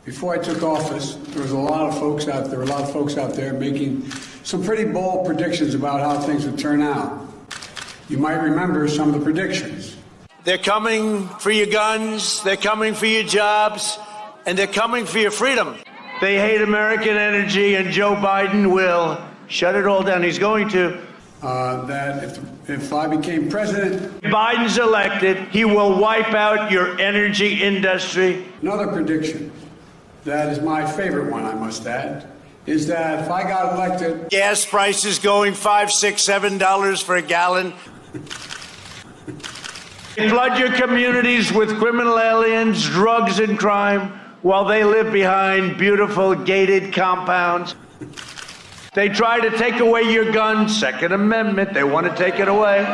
Before I took office, there were a lot of folks out there making some pretty bold predictions about how things would turn out. You might remember some of the predictions. They're coming for your guns, they're coming for your jobs, and they're coming for your freedom. They hate American energy, and Joe Biden will shut it all down. He's going to. That if I became president, Biden's elected, he will wipe out your energy industry. Another prediction, that is my favorite one, I must add, is that if I got elected, Gas prices going $5, $6, $7 for a gallon. Flood your communities with criminal aliens, drugs, and crime while they live behind beautiful gated compounds. They try to take away your guns, Second Amendment, they want to take it away,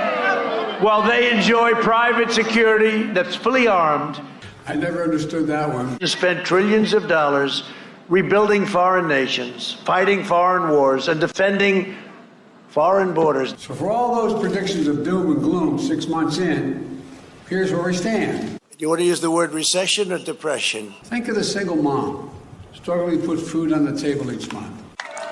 while they enjoy private security that's fully armed. I never understood that one. You spent trillions of dollars rebuilding foreign nations, fighting foreign wars, and defending foreign borders. So for all those predictions of doom and gloom 6 months in, here's where we stand. Do you want to use the word recession or depression? Think of the single mom struggling to put food on the table each month.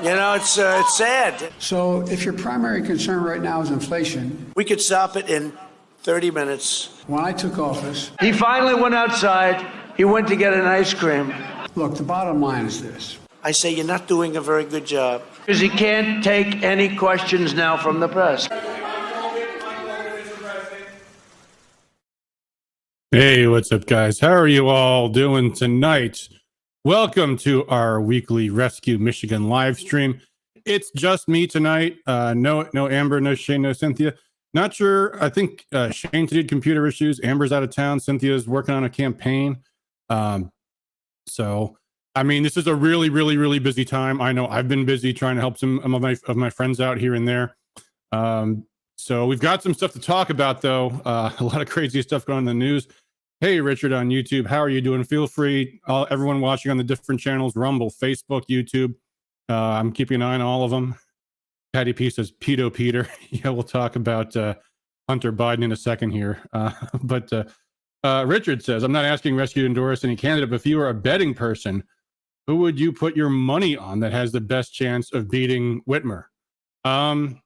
You know, it's sad. So if your primary concern right now is inflation, We could stop it in 30 minutes. when I took office, He finally went outside. He went to get an ice cream. look, the bottom line is this. I say you're not doing a very good job. Because he can't take any questions now from the press. Hey, what's up, guys? How are you all doing tonight? Welcome to our weekly Rescue Michigan live stream. It's just me tonight. No Amber, no Shane, no Cynthia. Not sure. I think Shane did computer issues. Amber's out of town. Cynthia's working on a campaign. So, I mean, this is a really, really, really busy time. I know I've been busy trying to help some of my friends out here and there. So we've got some stuff to talk about, though. A lot of crazy stuff going on in the news. Hey, Richard on YouTube, how are you doing? Feel free, everyone watching on the different channels, Rumble, Facebook, YouTube. I'm keeping an eye on all of them. Patty P says, Pedo Peter. Yeah, we'll talk about Hunter Biden in a second here. But Richard says, I'm not asking Rescue to endorse any candidate, but if you were a betting person, who would you put your money on that has the best chance of beating Whitmer? Out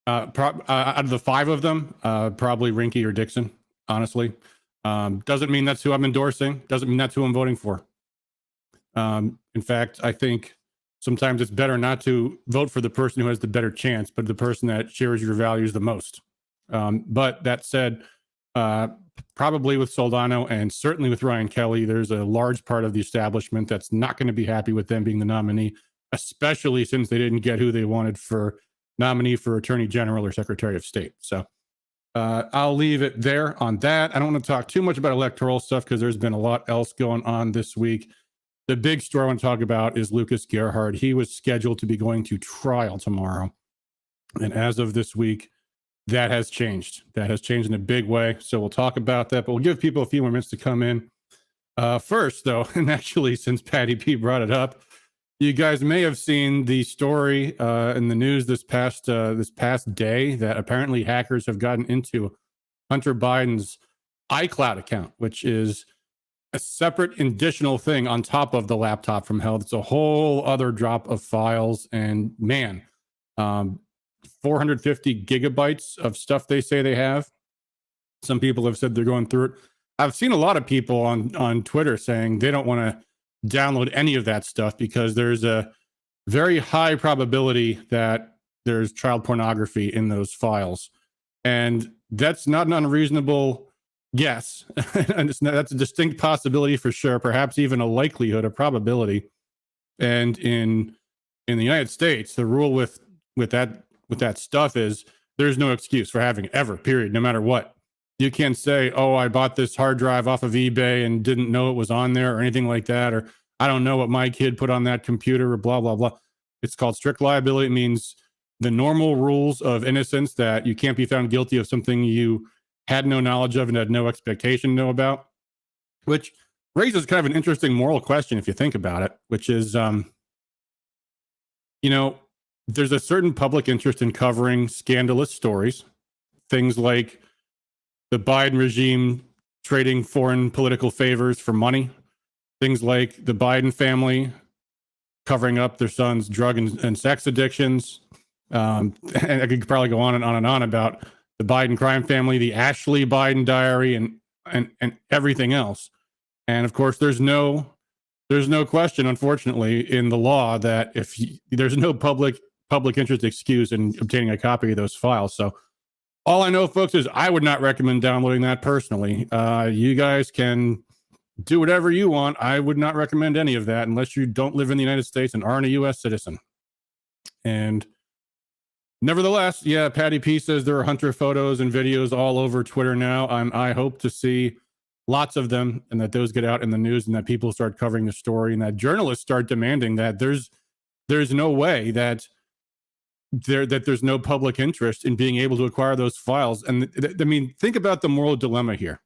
of the five of them, probably Rinke or Dixon. Honestly, doesn't mean that's who I'm endorsing. Doesn't mean that's who I'm voting for. In fact, I think sometimes it's better not to vote for the person who has the better chance, but the person that shares your values the most. But that said, probably with Soldano and certainly with Ryan Kelly, there's a large part of the establishment that's not going to be happy with them being the nominee, especially since they didn't get who they wanted for nominee for Attorney General or Secretary of State. So I'll leave it there on that. I don't want to talk too much about electoral stuff because there's been a lot else going on this week. The big story I want to talk about is Lucas Gerhardt. He was scheduled to be going to trial tomorrow. And as of this week, that has changed. That has changed in a big way. So we'll talk about that, but we'll give people a few more minutes to come in. First, though, and actually, since Patty P brought it up, you guys may have seen the story in the news this past day that apparently hackers have gotten into Hunter Biden's iCloud account, which is a separate additional thing on top of the laptop from hell. It's a whole other drop of files, and man, 450 gigabytes of stuff they say they have. Some people have said they're going through it. I've seen a lot of people on Twitter saying they don't want to download any of that stuff because there's a very high probability that there's child pornography in those files. And that's not an unreasonable guess. And that's a distinct possibility for sure, perhaps even a likelihood, a probability. And in the United States, the rule with that stuff is there's no excuse for having it ever, period, no matter what. You can't say, oh, I bought this hard drive off of eBay and didn't know it was on there or anything like that. Or I don't know what my kid put on that computer or blah, blah, blah. It's called strict liability. It means the normal rules of innocence that you can't be found guilty of something you had no knowledge of and had no expectation to know about, which raises kind of an interesting moral question if you think about it, which is, there's a certain public interest in covering scandalous stories, things like the Biden regime trading foreign political favors for money, Things like the Biden family covering up their son's drug and sex addictions. And I could probably go on and on and on about the Biden crime family, the Ashley Biden diary, and everything else. And of course, there's no question, unfortunately, in the law that if there's no public interest excuse in obtaining a copy of those files. So all I know, folks, is I would not recommend downloading that personally. You guys can do whatever you want. I would not recommend any of that unless you don't live in the United States and aren't a U.S. citizen. And nevertheless, yeah, Patty P says there are Hunter photos and videos all over Twitter now, and I hope to see lots of them, and that those get out in the news, and that people start covering the story, and that journalists start demanding that there's no way that there's no public interest in being able to acquire those files. And I mean, think about the moral dilemma here.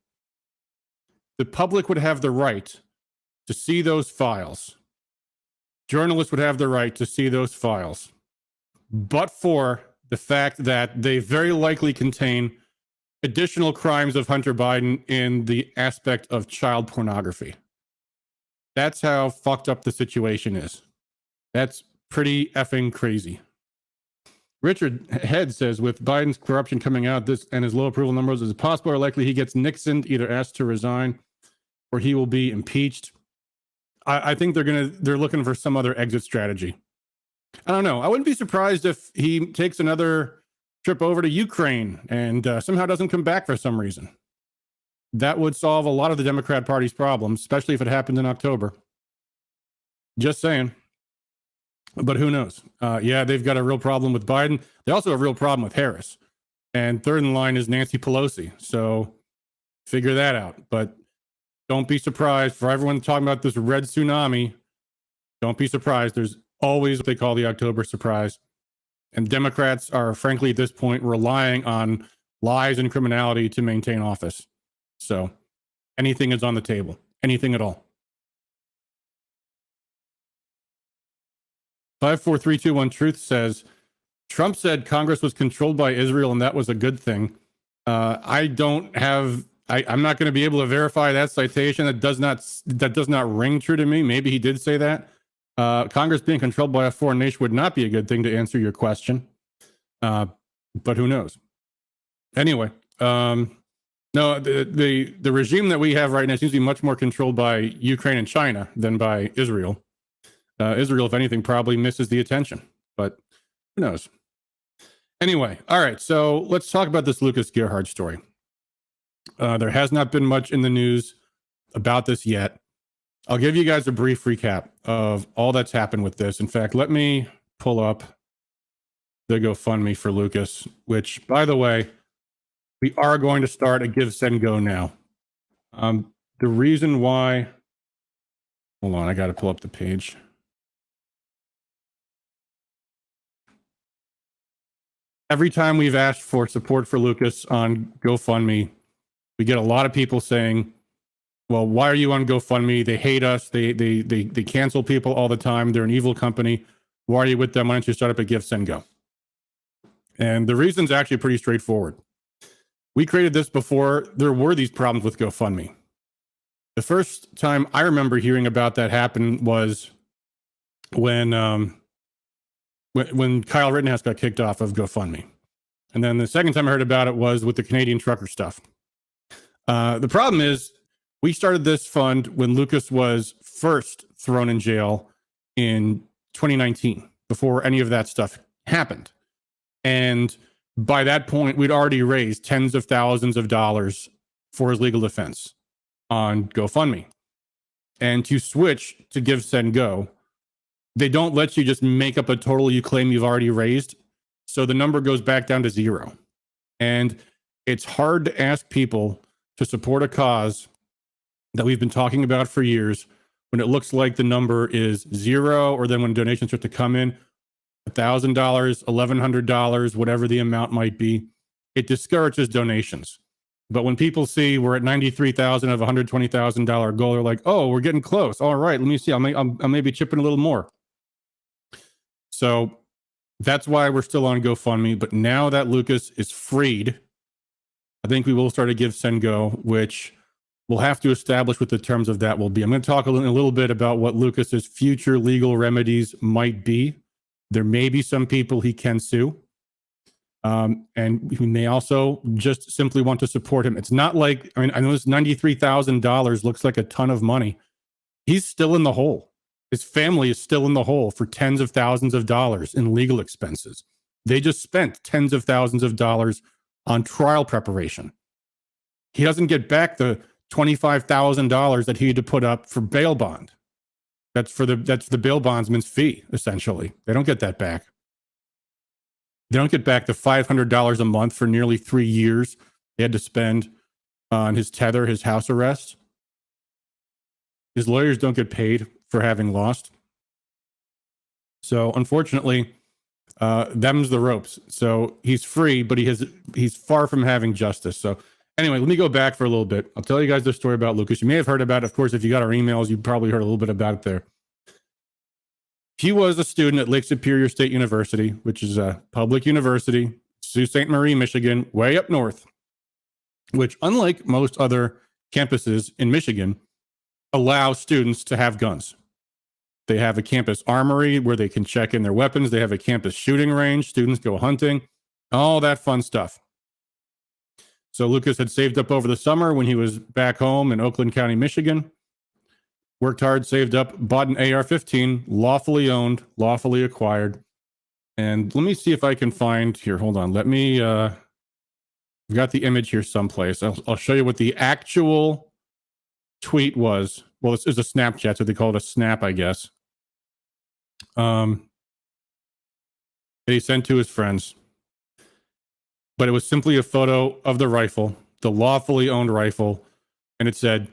The public would have the right to see those files. Journalists would have the right to see those files, but for the fact that they very likely contain additional crimes of Hunter Biden in the aspect of child pornography. That's how fucked up the situation is. That's pretty effing crazy. Richard Head says, with Biden's corruption coming out this and his low approval numbers, is it possible or likely he gets Nixon, either asked to resign or he will be impeached? I think they're looking for some other exit strategy. I don't know. I wouldn't be surprised if he takes another trip over to Ukraine and somehow doesn't come back for some reason. That would solve a lot of the Democrat Party's problems, especially if it happened in October. Just saying. But who knows? Yeah, they've got a real problem with Biden. They also have a real problem with Harris. And third in line is Nancy Pelosi. So figure that out. But don't be surprised. For everyone talking about this red tsunami, don't be surprised. There's always what they call the October surprise. And Democrats are, frankly, at this point, relying on lies and criminality to maintain office. So anything is on the table. Anything at all. 54321 Truth says, Trump said Congress was controlled by Israel and that was a good thing. I'm not going to be able to verify that citation. That does not ring true to me. Maybe he did say that. Congress being controlled by a foreign nation would not be a good thing, to answer your question. But who knows? Anyway, no, the regime that we have right now seems to be much more controlled by Ukraine and China than by Israel. Israel, if anything, probably misses the attention, but who knows? Anyway, all right, so let's talk about this Lucas Gerhardt story. There has not been much in the news about this yet. I'll give you guys a brief recap of all that's happened with this. In fact, let me pull up the GoFundMe for Lucas, which, by the way, we are going to start a Give, Send, Go now. The reason why... Hold on, I got to pull up the page. Every time we've asked for support for Lucas on GoFundMe, we get a lot of people saying, well, why are you on GoFundMe? They hate us. They cancel people all the time. They're an evil company. Why are you with them? Why don't you start up a Give, Send, Go? And the reason's actually pretty straightforward. We created this before there were these problems with GoFundMe. The first time I remember hearing about that happen was when Kyle Rittenhouse got kicked off of GoFundMe. And then the second time I heard about it was with the Canadian trucker stuff. The problem is we started this fund when Lucas was first thrown in jail in 2019, before any of that stuff happened. And by that point, we'd already raised tens of thousands of dollars for his legal defense on GoFundMe. And to switch to Give, Send, Go, they don't let you just make up a total you claim you've already raised. So the number goes back down to zero. And it's hard to ask people to support a cause that we've been talking about for years when it looks like the number is zero, or then when donations start to come in, $1,000, $1,100, whatever the amount might be, it discourages donations. But when people see we're at $93,000 of $120,000 goal, they're like, oh, we're getting close. All right, let me see. I'll maybe chip in a little more. So that's why we're still on GoFundMe. But now that Lucas is freed, I think we will start a Give, Send, Go, which We'll have to establish what the terms of that will be. I'm going to talk a little bit about what Lucas's future legal remedies might be. There may be some people he can sue. And he may also just simply want to support him. It's not like, I mean, I know this $93,000 looks like a ton of money. He's still in the hole. His family is still in the hole for tens of thousands of dollars in legal expenses. They just spent tens of thousands of dollars on trial preparation. He doesn't get back the $25,000 that he had to put up for bail bond. That's the bail bondsman's fee, essentially. They don't get that back. They don't get back the $500 a month for nearly 3 years they had to spend on his tether, his house arrest. His lawyers don't get paid for having lost. So unfortunately, them's the ropes. So he's free, but he's far from having justice. So anyway, let me go back for a little bit. I'll tell you guys the story about Lucas. You may have heard about it. Of course, if you got our emails, you probably heard a little bit about it there. He was a student at Lake Superior State University, which is a public university, Sault Ste. Marie, Michigan, way up north, which, unlike most other campuses in Michigan, allow students to have guns. They have a campus armory where they can check in their weapons. They have a campus shooting range. Students go hunting, all that fun stuff. So Lucas had saved up over the summer when he was back home in Oakland County, Michigan. Worked hard, saved up, bought an AR-15, lawfully owned, lawfully acquired. And let me see if I can find here. Hold on. Let me, I've got the image here someplace. I'll show you what the actual tweet was. Well, it's a Snapchat, so they call it a snap, I guess. That he sent to his friends. But it was simply a photo of the rifle, the lawfully owned rifle. And it said,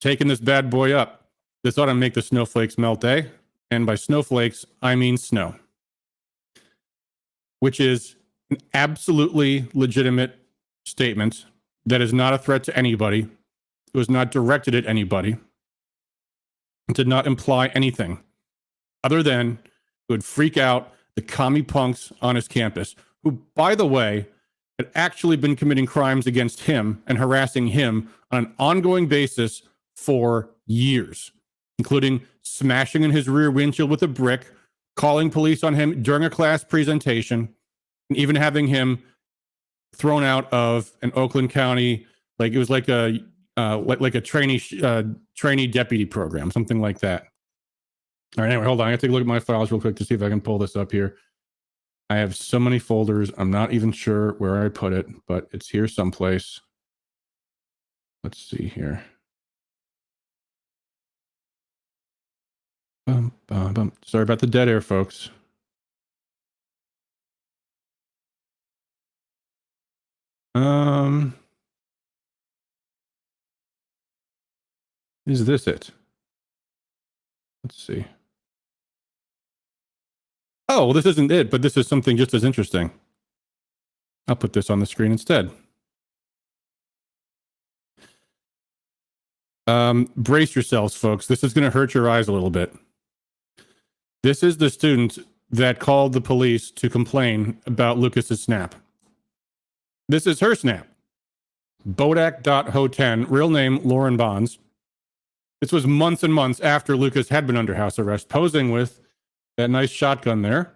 taking this bad boy up. This ought to make the snowflakes melt, eh? And by snowflakes, I mean snow. Which is an absolutely legitimate statement that is not a threat to anybody. It was not directed at anybody. It did not imply anything other than it would freak out the commie punks on his campus, who, by the way, had actually been committing crimes against him and harassing him on an ongoing basis for years, including smashing in his rear windshield with a brick, calling police on him during a class presentation, and even having him thrown out of an Oakland County, like it was like a trainee deputy program, something like that. All right, anyway, hold on. I have to take a look at my files real quick to see if I can pull this up here. I have so many folders. I'm not even sure where I put it, but it's here someplace. Let's see here. Sorry about the dead air, folks. Is this it? Let's see. Oh, well, this isn't it, but this is something just as interesting. I'll put this on the screen instead. Brace yourselves, folks. This is going to hurt your eyes a little bit. This is the student that called the police to complain about Lucas's snap. This is her snap. Bodak.Ho10, real name Lauren Bonds. This was months and months after Lucas had been under house arrest, posing with that nice shotgun there.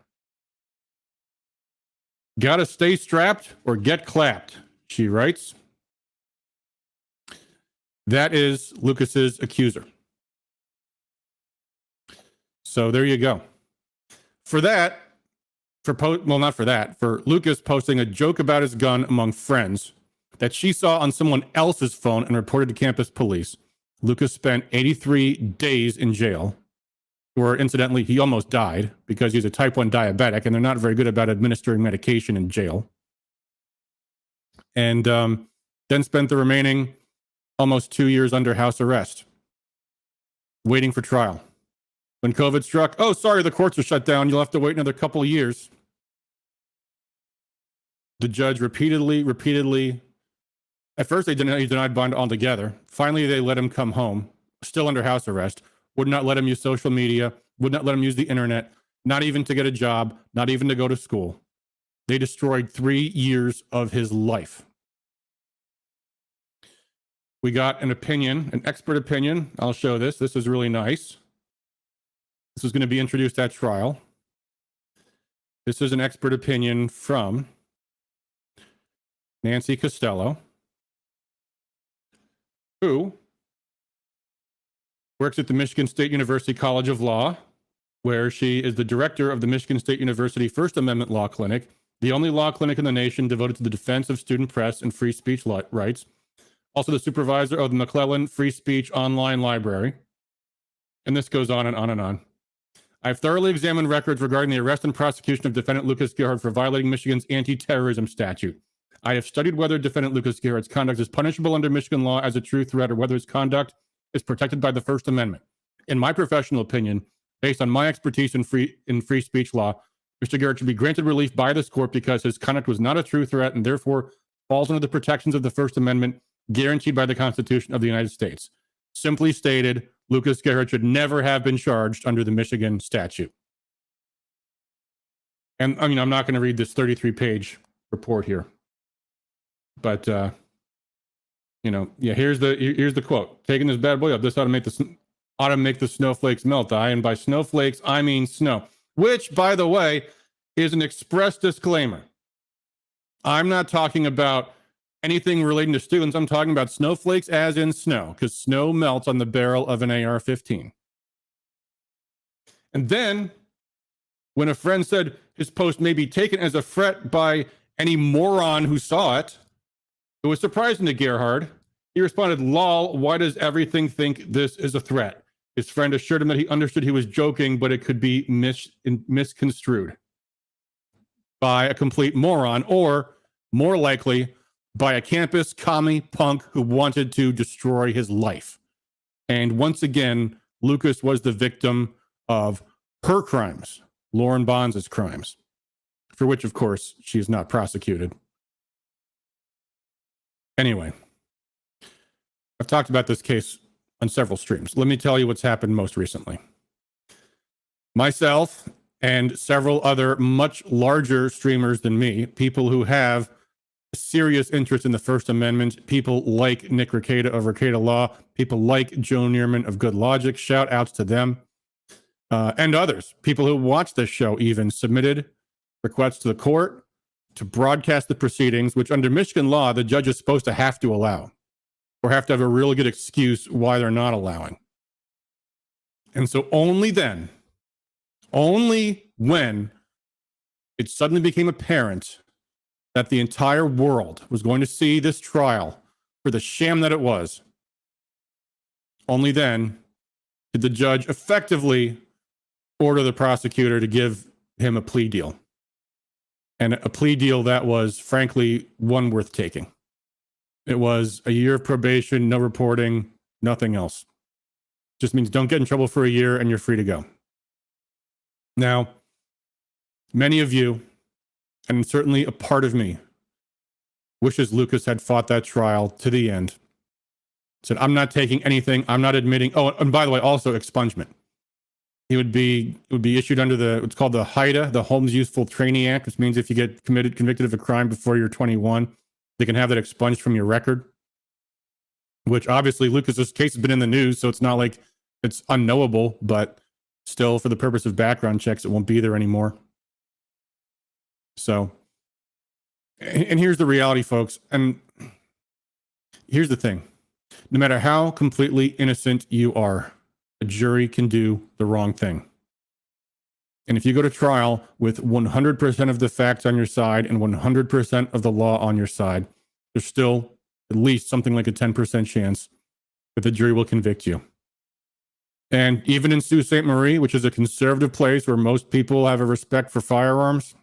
Gotta stay strapped or get clapped, she writes. That is Lucas's accuser. So there you go. For that, for Lucas posting a joke about his gun among friends that she saw on someone else's phone and reported to campus police, Lucas spent 83 days in jail, where incidentally he almost died because he's a type 1 diabetic and they're not very good about administering medication in jail. And then spent the remaining almost 2 years under house arrest, waiting for trial. When COVID struck, oh, sorry, the courts are shut down. You'll have to wait another couple of years. The judge repeatedly, at first he denied bond altogether. Finally, they let him come home, still under house arrest, would not let him use social media, would not let him use the internet, not even to get a job, not even to go to school. They destroyed 3 years of his life. we got an opinion, an expert opinion. I'll show this. This is really nice. This is going to be introduced at trial. This is an expert opinion from Nancy Costello, who works at the Michigan State University College of Law, where she is the director of the Michigan State University First Amendment Law Clinic, the only law clinic in the nation devoted to the defense of student press and free speech rights. Also the supervisor of the McClellan Free Speech Online Library. And this goes on and on and on. I've thoroughly examined records regarding the arrest and prosecution of defendant Lucas Gerhardt for violating Michigan's anti-terrorism statute. I have studied whether defendant Lucas Gerhardt's conduct is punishable under Michigan law as a true threat or whether his conduct is protected by the First Amendment. In my professional opinion, based on my expertise in free speech law, Mr. Gerhardt should be granted relief by this court because his conduct was not a true threat and therefore falls under the protections of the First Amendment guaranteed by the Constitution of the United States. Simply stated, Lucas Gerhardt should never have been charged under the Michigan statute. And I mean, I'm not going to read this 33-page report here, but here's the quote. Taking this bad boy up, this ought to make the snowflakes melt. And by snowflakes, I mean snow, which, by the way, is an express disclaimer. I'm not talking about anything relating to students. I'm talking about snowflakes as in snow, because snow melts on the barrel of an AR-15. And then, when a friend said his post may be taken as a threat by any moron who saw it, it was surprising to Gerhardt. He responded, "Lol, why does everything think this is a threat?" His friend assured him that he understood he was joking, but it could be misconstrued by a complete moron, or more likely, by a campus commie punk who wanted to destroy his life. And once again, Lucas was the victim of her crimes, Lauren Bonds' crimes, for which, of course, she is not prosecuted. Anyway, I've talked about this case on several streams. Let me tell you what's happened most recently. Myself and several other much larger streamers than me, people who have serious interest in the First Amendment, people like Nick Rekieta of Rekieta Law, people like Joe Neerman of Good Logic, shout outs to them, and others, people who watch this show even submitted requests to the court to broadcast the proceedings, which under Michigan law, the judge is supposed to have to allow, or have to have a really good excuse why they're not allowing. And so only then, only when it suddenly became apparent that the entire world was going to see this trial for the sham that it was, only then did the judge effectively order the prosecutor to give him a plea deal. And a plea deal that was, frankly, one worth taking. It was a year of probation, no reporting, nothing else. Just means don't get in trouble for a year and you're free to go. Now, many of you, and certainly a part of me, wishes Lucas had fought that trial to the end. Said, I'm not taking anything. I'm not admitting. Oh, and by the way, also expungement. It would be issued under what's called the HIDA, the Holmes Useful Trainee Act, which means if you get convicted of a crime before you're 21, they can have that expunged from your record. Which obviously Lucas's case has been in the news, so it's not like it's unknowable, but still, for the purpose of background checks, it won't be there anymore. So, and here's the reality, folks. And here's the thing. No matter how completely innocent you are, a jury can do the wrong thing. And if you go to trial with 100% of the facts on your side and 100% of the law on your side, there's still at least something like a 10% chance that the jury will convict you. And even in Sault Ste. Marie, which is a conservative place where most people have a respect for firearms,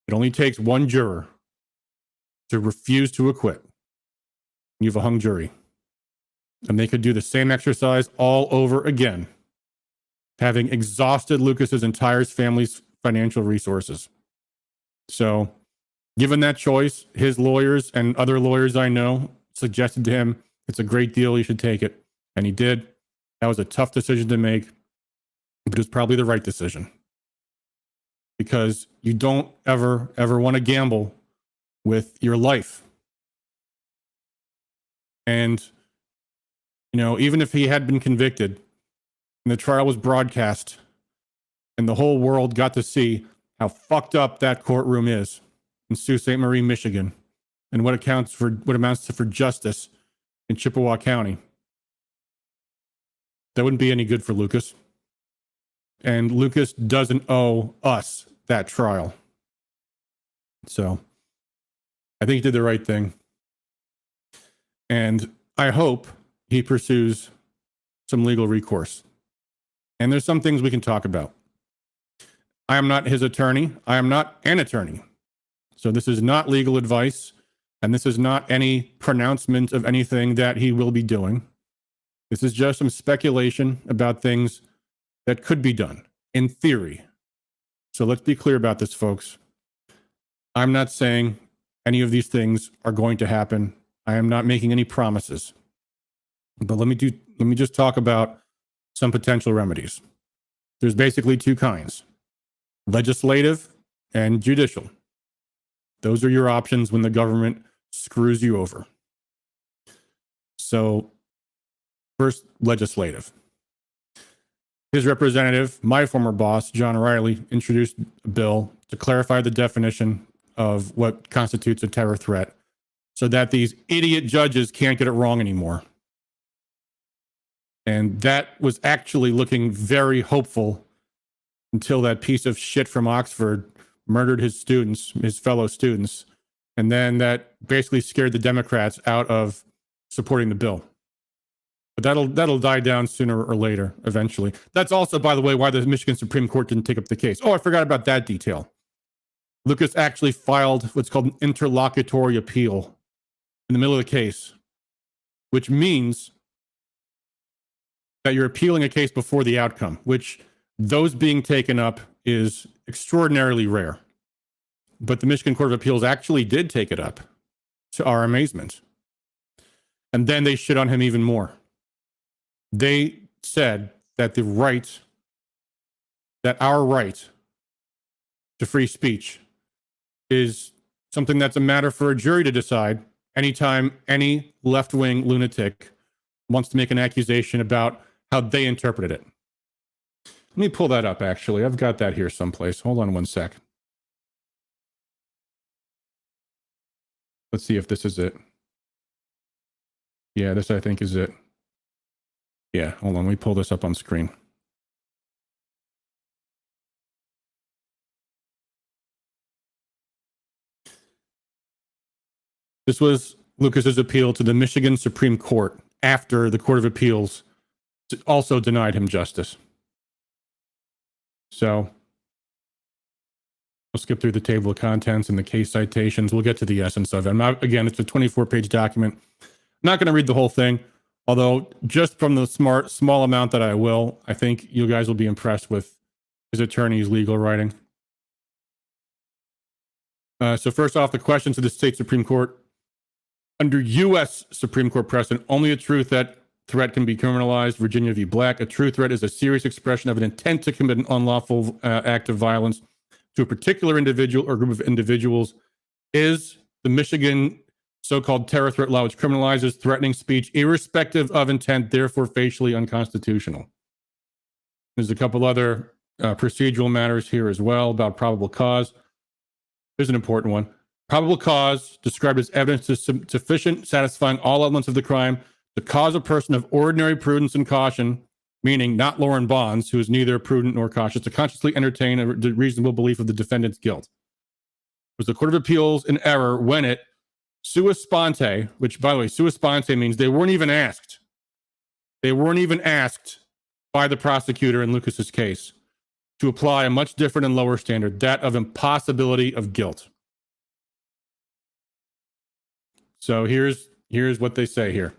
it only takes one juror to refuse to acquit. You have a hung jury. And they could do the same exercise all over again, having exhausted Lucas's entire family's financial resources. So, given that choice, his lawyers and other lawyers I know suggested to him, it's a great deal, you should take it. And he did. That was a tough decision to make, but it was probably the right decision. Because you don't ever want to gamble with your life. And You know, even if he had been convicted and the trial was broadcast and the whole world got to see how fucked up that courtroom is in Sault Ste. Marie, Michigan, and what amounts to for justice in Chippewa County, that wouldn't be any good for Lucas. And Lucas doesn't owe us that trial. So I think he did the right thing. And I hope he pursues some legal recourse. And there's some things we can talk about. I am not his attorney. I am not an attorney. So this is not legal advice. And this is not any pronouncement of anything that he will be doing. This is just some speculation about things that could be done in theory. So let's be clear about this, folks. I'm not saying any of these things are going to happen. I am not making any promises. But let me just talk about some potential remedies. There's basically two kinds: legislative and judicial. Those are your options when the government screws you over. So first, legislative. His representative, my former boss, John Riley, introduced a bill to clarify the definition of what constitutes a terror threat so that these idiot judges can't get it wrong anymore. And that was actually looking very hopeful until that piece of shit from Oxford murdered his students, his fellow students. And then that basically scared the Democrats out of supporting the bill. But that'll die down sooner or later, eventually. That's also, by the way, why the Michigan Supreme Court didn't take up the case. Oh, I forgot about that detail. Lucas actually filed what's called an interlocutory appeal in the middle of the case, which means that you're appealing a case before the outcome, which those being taken up is extraordinarily rare. But the Michigan Court of Appeals actually did take it up, to our amazement. And then they shit on him even more. They said that our right to free speech is something that's a matter for a jury to decide anytime any left-wing lunatic wants to make an accusation about how they interpreted it. Let me pull that up, actually. I've got that here someplace. Hold on one sec. Let's see if this is it. Yeah, this I think is it. Yeah, hold on. Let me pull this up on screen. This was Lucas's appeal to the Michigan Supreme Court after the Court of Appeals also denied him justice. So we'll skip through the table of contents and the case citations. We'll get to the essence of it. Again, it's a 24-page document. I'm not going to read the whole thing, although just from the small amount that I will, I think you guys will be impressed with his attorney's legal writing. So first off, the questions to the state Supreme Court. Under U.S. Supreme Court precedent, only a true threat can be criminalized. Virginia v. Black. A true threat is a serious expression of an intent to commit an unlawful act of violence to a particular individual or group of individuals. Is the Michigan so-called terror threat law, which criminalizes threatening speech irrespective of intent, therefore facially unconstitutional. There's a couple other procedural matters here as well about probable cause. Here's an important one. Probable cause described as evidence sufficient, satisfying all elements of the crime to cause a person of ordinary prudence and caution, meaning not Lauren Bonds, who is neither prudent nor cautious, to consciously entertain a reasonable belief of the defendant's guilt. Was the Court of Appeals in error when it sua sponte, which, by the way, sua sponte means they weren't even asked. They weren't even asked by the prosecutor in Lucas's case to apply a much different and lower standard, that of impossibility of guilt. So here's what they say here.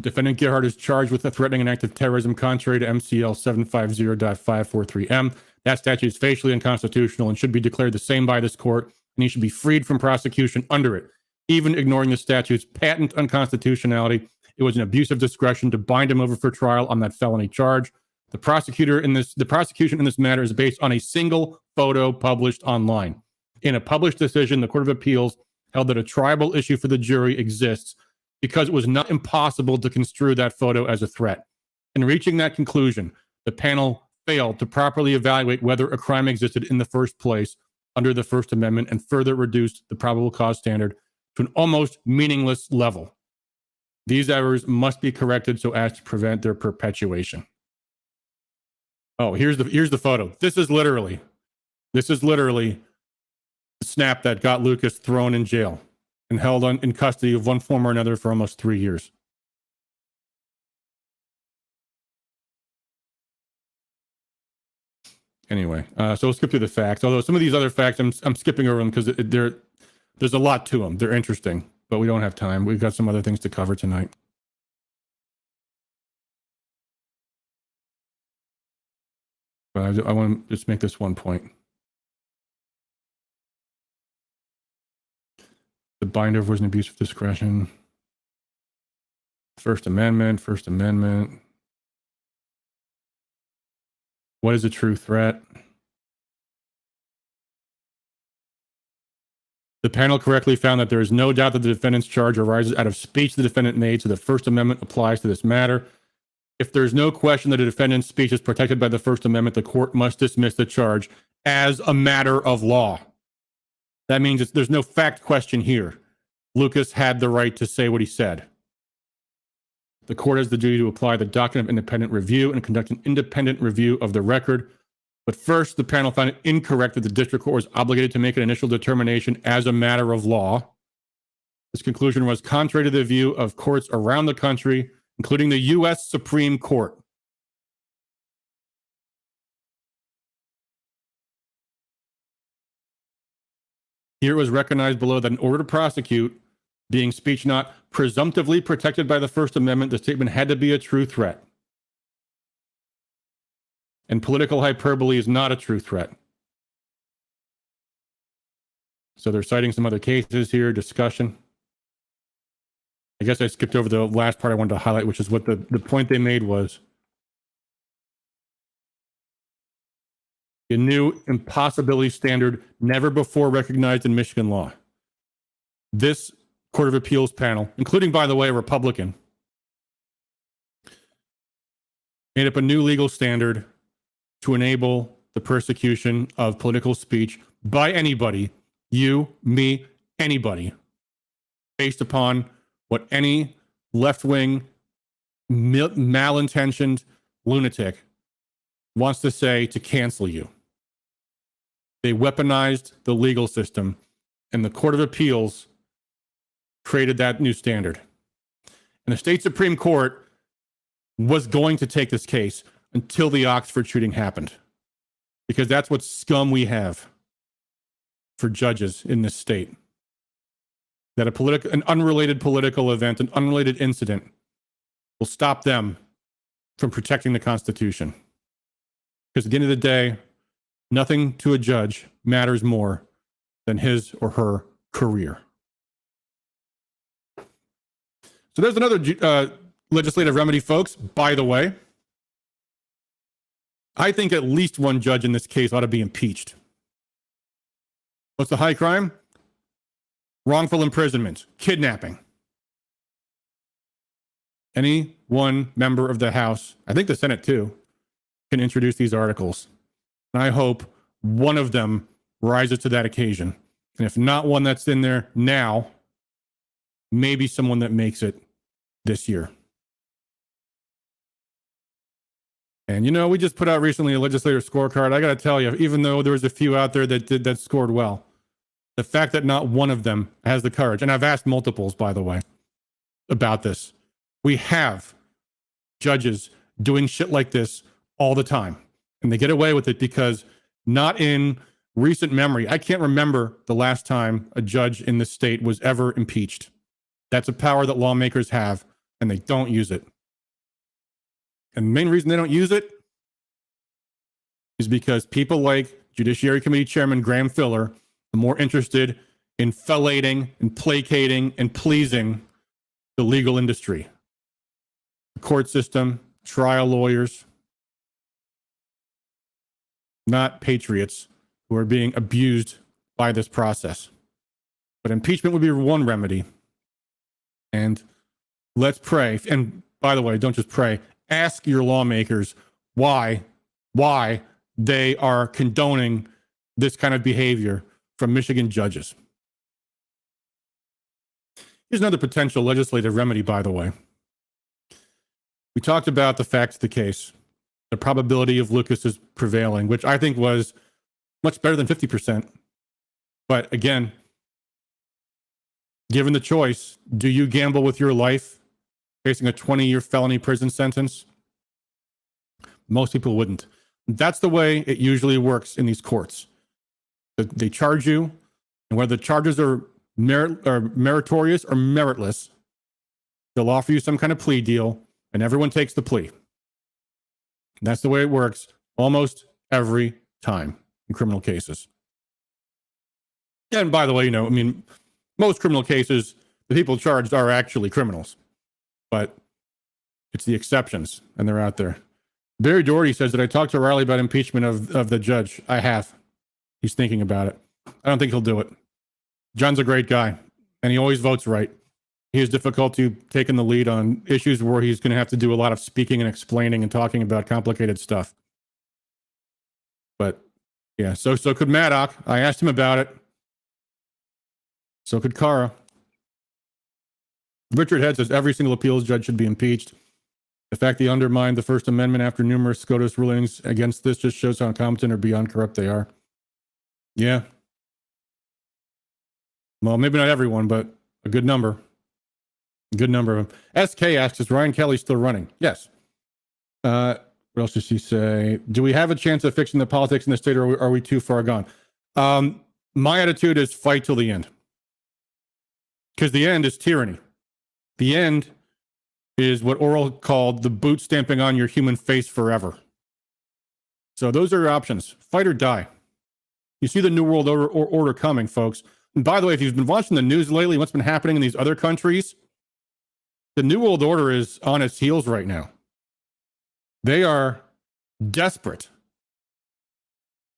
Defendant Gerhardt is charged with threatening an act of terrorism contrary to MCL 750.543M. That statute is facially unconstitutional and should be declared the same by this court, and he should be freed from prosecution under it. Even ignoring the statute's patent unconstitutionality, it was an abuse of discretion to bind him over for trial on that felony charge. The prosecution in this matter is based on a single photo published online. In a published decision, the Court of Appeals held that a triable issue for the jury exists because it was not impossible to construe that photo as a threat. In reaching that conclusion, the panel failed to properly evaluate whether a crime existed in the first place under the First Amendment and further reduced the probable cause standard to an almost meaningless level. These errors must be corrected so as to prevent their perpetuation. Oh, here's the photo. This is literally the snap that got Lucas thrown in jail and held in custody of one form or another for almost 3 years. Anyway, so we'll skip through the facts. Although some of these other facts, I'm skipping over them because there's a lot to them. They're interesting, but we don't have time. We've got some other things to cover tonight. But I want to just make this one point. The binder was an abuse of discretion. First Amendment. What is a true threat? The panel correctly found that there is no doubt that the defendant's charge arises out of speech the defendant made, so the First Amendment applies to this matter. If there is no question that a defendant's speech is protected by the First Amendment, the court must dismiss the charge as a matter of law. That means there's no fact question here. Lucas had the right to say what he said. The court has the duty to apply the doctrine of independent review and conduct an independent review of the record. But first, the panel found it incorrect that the district court was obligated to make an initial determination as a matter of law. This conclusion was contrary to the view of courts around the country, including the U.S. Supreme Court. Here it was recognized below that in order to prosecute, being speech not presumptively protected by the First Amendment, the statement had to be a true threat. And political hyperbole is not a true threat. So they're citing some other cases here, discussion. I guess I skipped over the last part I wanted to highlight, which is what the point they made was a new impossibility standard never before recognized in Michigan law. This Court of Appeals panel, including, by the way, a Republican, made up a new legal standard to enable the persecution of political speech by anybody, you, me, anybody, based upon what any left-wing, malintentioned lunatic wants to say to cancel you. They weaponized the legal system, and the Court of Appeals created that new standard. And the state Supreme Court was going to take this case until the Oxford shooting happened, because that's what scum we have for judges in this state. That an unrelated political event, an unrelated incident will stop them from protecting the Constitution. Because at the end of the day, nothing to a judge matters more than his or her career. So there's another legislative remedy, folks. By the way, I think at least one judge in this case ought to be impeached. What's the high crime? Wrongful imprisonment, kidnapping. Any one member of the House, I think the Senate too, can introduce these articles. And I hope one of them rises to that occasion. And if not one that's in there now, maybe someone that makes it this year. And you know, we just put out recently a legislative scorecard. I got to tell you, even though there was a few out there that scored well, the fact that not one of them has the courage, and I've asked multiples, by the way, about this. We have judges doing shit like this all the time, and they get away with it because not in recent memory, I can't remember the last time a judge in this state was ever impeached. That's a power that lawmakers have, and they don't use it. And the main reason they don't use it is because people like Judiciary Committee Chairman Graham Filler are more interested in fellating and placating and pleasing the legal industry, the court system, trial lawyers, not patriots who are being abused by this process. But impeachment would be one remedy. And let's pray. And by the way, don't just pray. Ask your lawmakers why they are condoning this kind of behavior from Michigan judges. Here's another potential legislative remedy, by the way. We talked about the facts of the case, the probability of Lucas's prevailing, which I think was much better than 50%. But again, given the choice, do you gamble with your life facing a 20-year felony prison sentence? Most people wouldn't. That's the way it usually works in these courts. They charge you, and whether the charges are meritorious or meritless, they'll offer you some kind of plea deal, and everyone takes the plea. And that's the way it works almost every time in criminal cases. And by the way, you know, I mean, most criminal cases, the people charged are actually criminals, but it's the exceptions, and they're out there. Barry Doherty says that I talked to Riley about impeachment of the judge. I have. He's thinking about it. I don't think he'll do it. John's a great guy, and he always votes right. He has difficulty taking the lead on issues where he's going to have to do a lot of speaking and explaining and talking about complicated stuff. But yeah, so could Maddox. I asked him about it. So could Kara. Richard Head says every single appeals judge should be impeached. The fact they undermined the First Amendment after numerous SCOTUS rulings against this just shows how incompetent or beyond corrupt they are. Yeah. Well, maybe not everyone, but a good number. A good number of them. SK asks, is Ryan Kelly still running? Yes. What else does she say? Do we have a chance of fixing the politics in the state, or are we too far gone? My attitude is fight till the end. Because the end is tyranny. The end is what Orwell called the boot stamping on your human face forever. So those are your options. Fight or die. You see the New World Order coming, folks. And by the way, if you've been watching the news lately, what's been happening in these other countries, the New World Order is on its heels right now. They are desperate.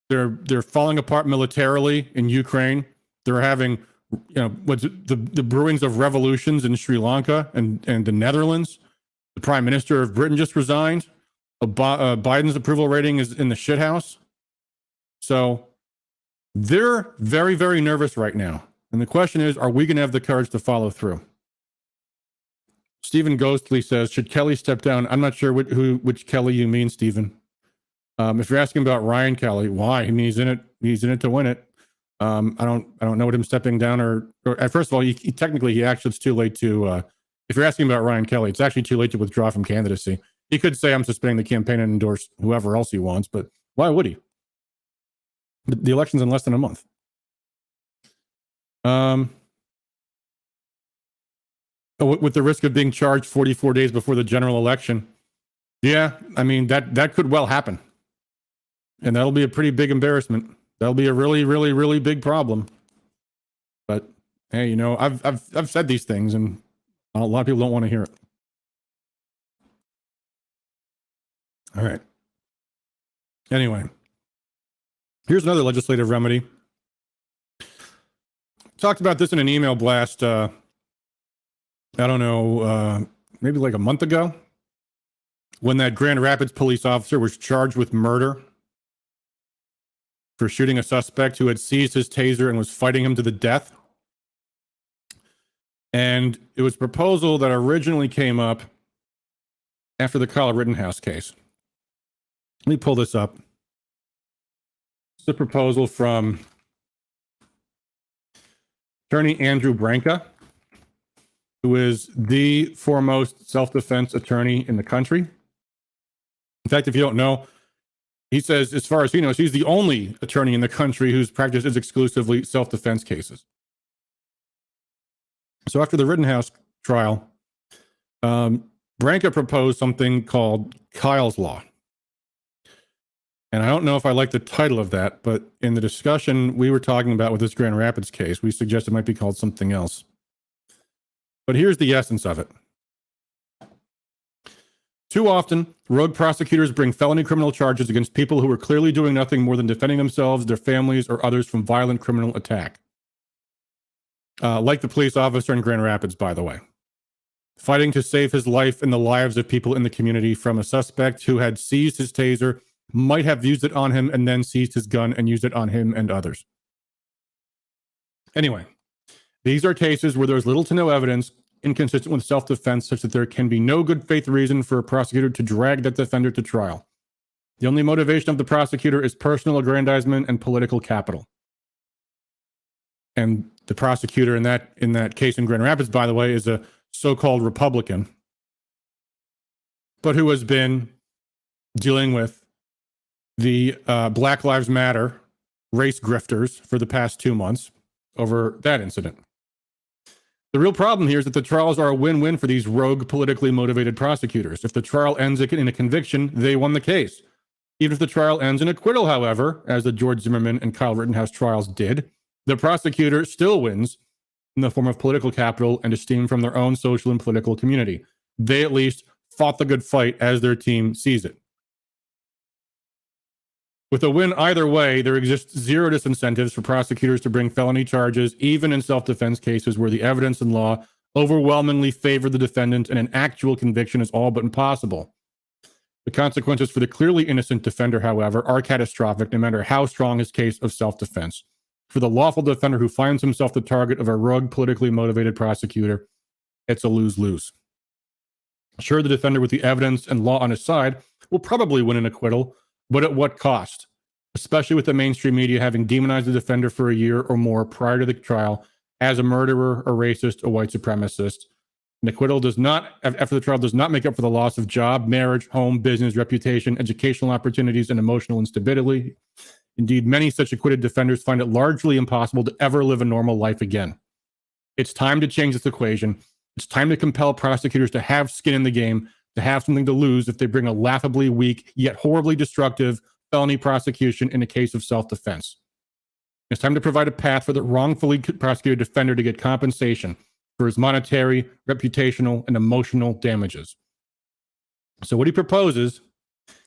They're falling apart militarily in Ukraine. They're having, you know, what's the brewings of revolutions in Sri Lanka and the Netherlands. The Prime Minister of Britain just resigned. Biden's approval rating is in the shithouse. So they're very, very nervous right now. And the question is, are we going to have the courage to follow through? Stephen Ghostly says, should Kelly step down? I'm not sure which Kelly you mean, Stephen. If you're asking about Ryan Kelly, why? I mean, he's in it to win it. I don't know what him stepping down or first of all, he technically actually it's too late to. If you're asking about Ryan Kelly, it's actually too late to withdraw from candidacy. He could say I'm suspending the campaign and endorse whoever else he wants, but why would he? The election's in less than a month. With the risk of being charged 44 days before the general election, yeah, I mean that could well happen, and that'll be a pretty big embarrassment. That'll be a really, really, really big problem. But hey, you know, I've said these things, and a lot of people don't want to hear it. All right. Anyway, here's another legislative remedy. Talked about this in an email blast. I don't know, maybe like a month ago, when that Grand Rapids police officer was charged with murder for shooting a suspect who had seized his taser and was fighting him to the death. And it was a proposal that originally came up after the Kyle Rittenhouse case. Let me pull this up. It's a proposal from attorney Andrew Branca, who is the foremost self-defense attorney in the country. In fact, if you don't know, he says, as far as he knows, he's the only attorney in the country whose practice is exclusively self-defense cases. So after the Rittenhouse trial, Branca proposed something called Kyle's Law. And I don't know if I like the title of that, but in the discussion we were talking about with this Grand Rapids case, we suggested it might be called something else. But here's the essence of it. Too often, rogue prosecutors bring felony criminal charges against people who are clearly doing nothing more than defending themselves, their families, or others from violent criminal attack. Like the police officer in Grand Rapids, by the way. fighting to save his life and the lives of people in the community from a suspect who had seized his taser, might have used it on him, and then seized his gun and used it on him and others. Anyway, these are cases where there's little to no evidence inconsistent with self-defense, such that there can be no good faith reason for a prosecutor to drag that defender to trial. The only motivation of the prosecutor is personal aggrandizement and political capital. And the prosecutor in that case in Grand Rapids, by the way, is a so-called Republican, but who has been dealing with the Black Lives Matter race grifters for the past 2 months over that incident. The real problem here is that the trials are a win-win for these rogue, politically motivated prosecutors. If the trial ends in a conviction, they won the case. Even if the trial ends in acquittal, however, as the George Zimmerman and Kyle Rittenhouse trials did, the prosecutor still wins in the form of political capital and esteem from their own social and political community. They at least fought the good fight as their team sees it. With a win either way, there exists zero disincentives for prosecutors to bring felony charges, even in self-defense cases where the evidence and law overwhelmingly favor the defendant and an actual conviction is all but impossible. The consequences for the clearly innocent defender, however, are catastrophic, no matter how strong his case of self-defense. For the lawful defender who finds himself the target of a rogue, politically motivated prosecutor, it's a lose-lose. Sure, the defender with the evidence and law on his side will probably win an acquittal, but at what cost? Especially with the mainstream media having demonized the defender for a year or more prior to the trial as a murderer, a racist, a white supremacist. An acquittal after the trial does not make up for the loss of job, marriage, home, business, reputation, educational opportunities, and emotional instability. Indeed, many such acquitted defenders find it largely impossible to ever live a normal life again. It's time to change this equation. It's time to compel prosecutors to have skin in the game, to have something to lose if they bring a laughably weak, yet horribly destructive felony prosecution in a case of self-defense. It's time to provide a path for the wrongfully prosecuted defender to get compensation for his monetary, reputational, and emotional damages. So what he proposes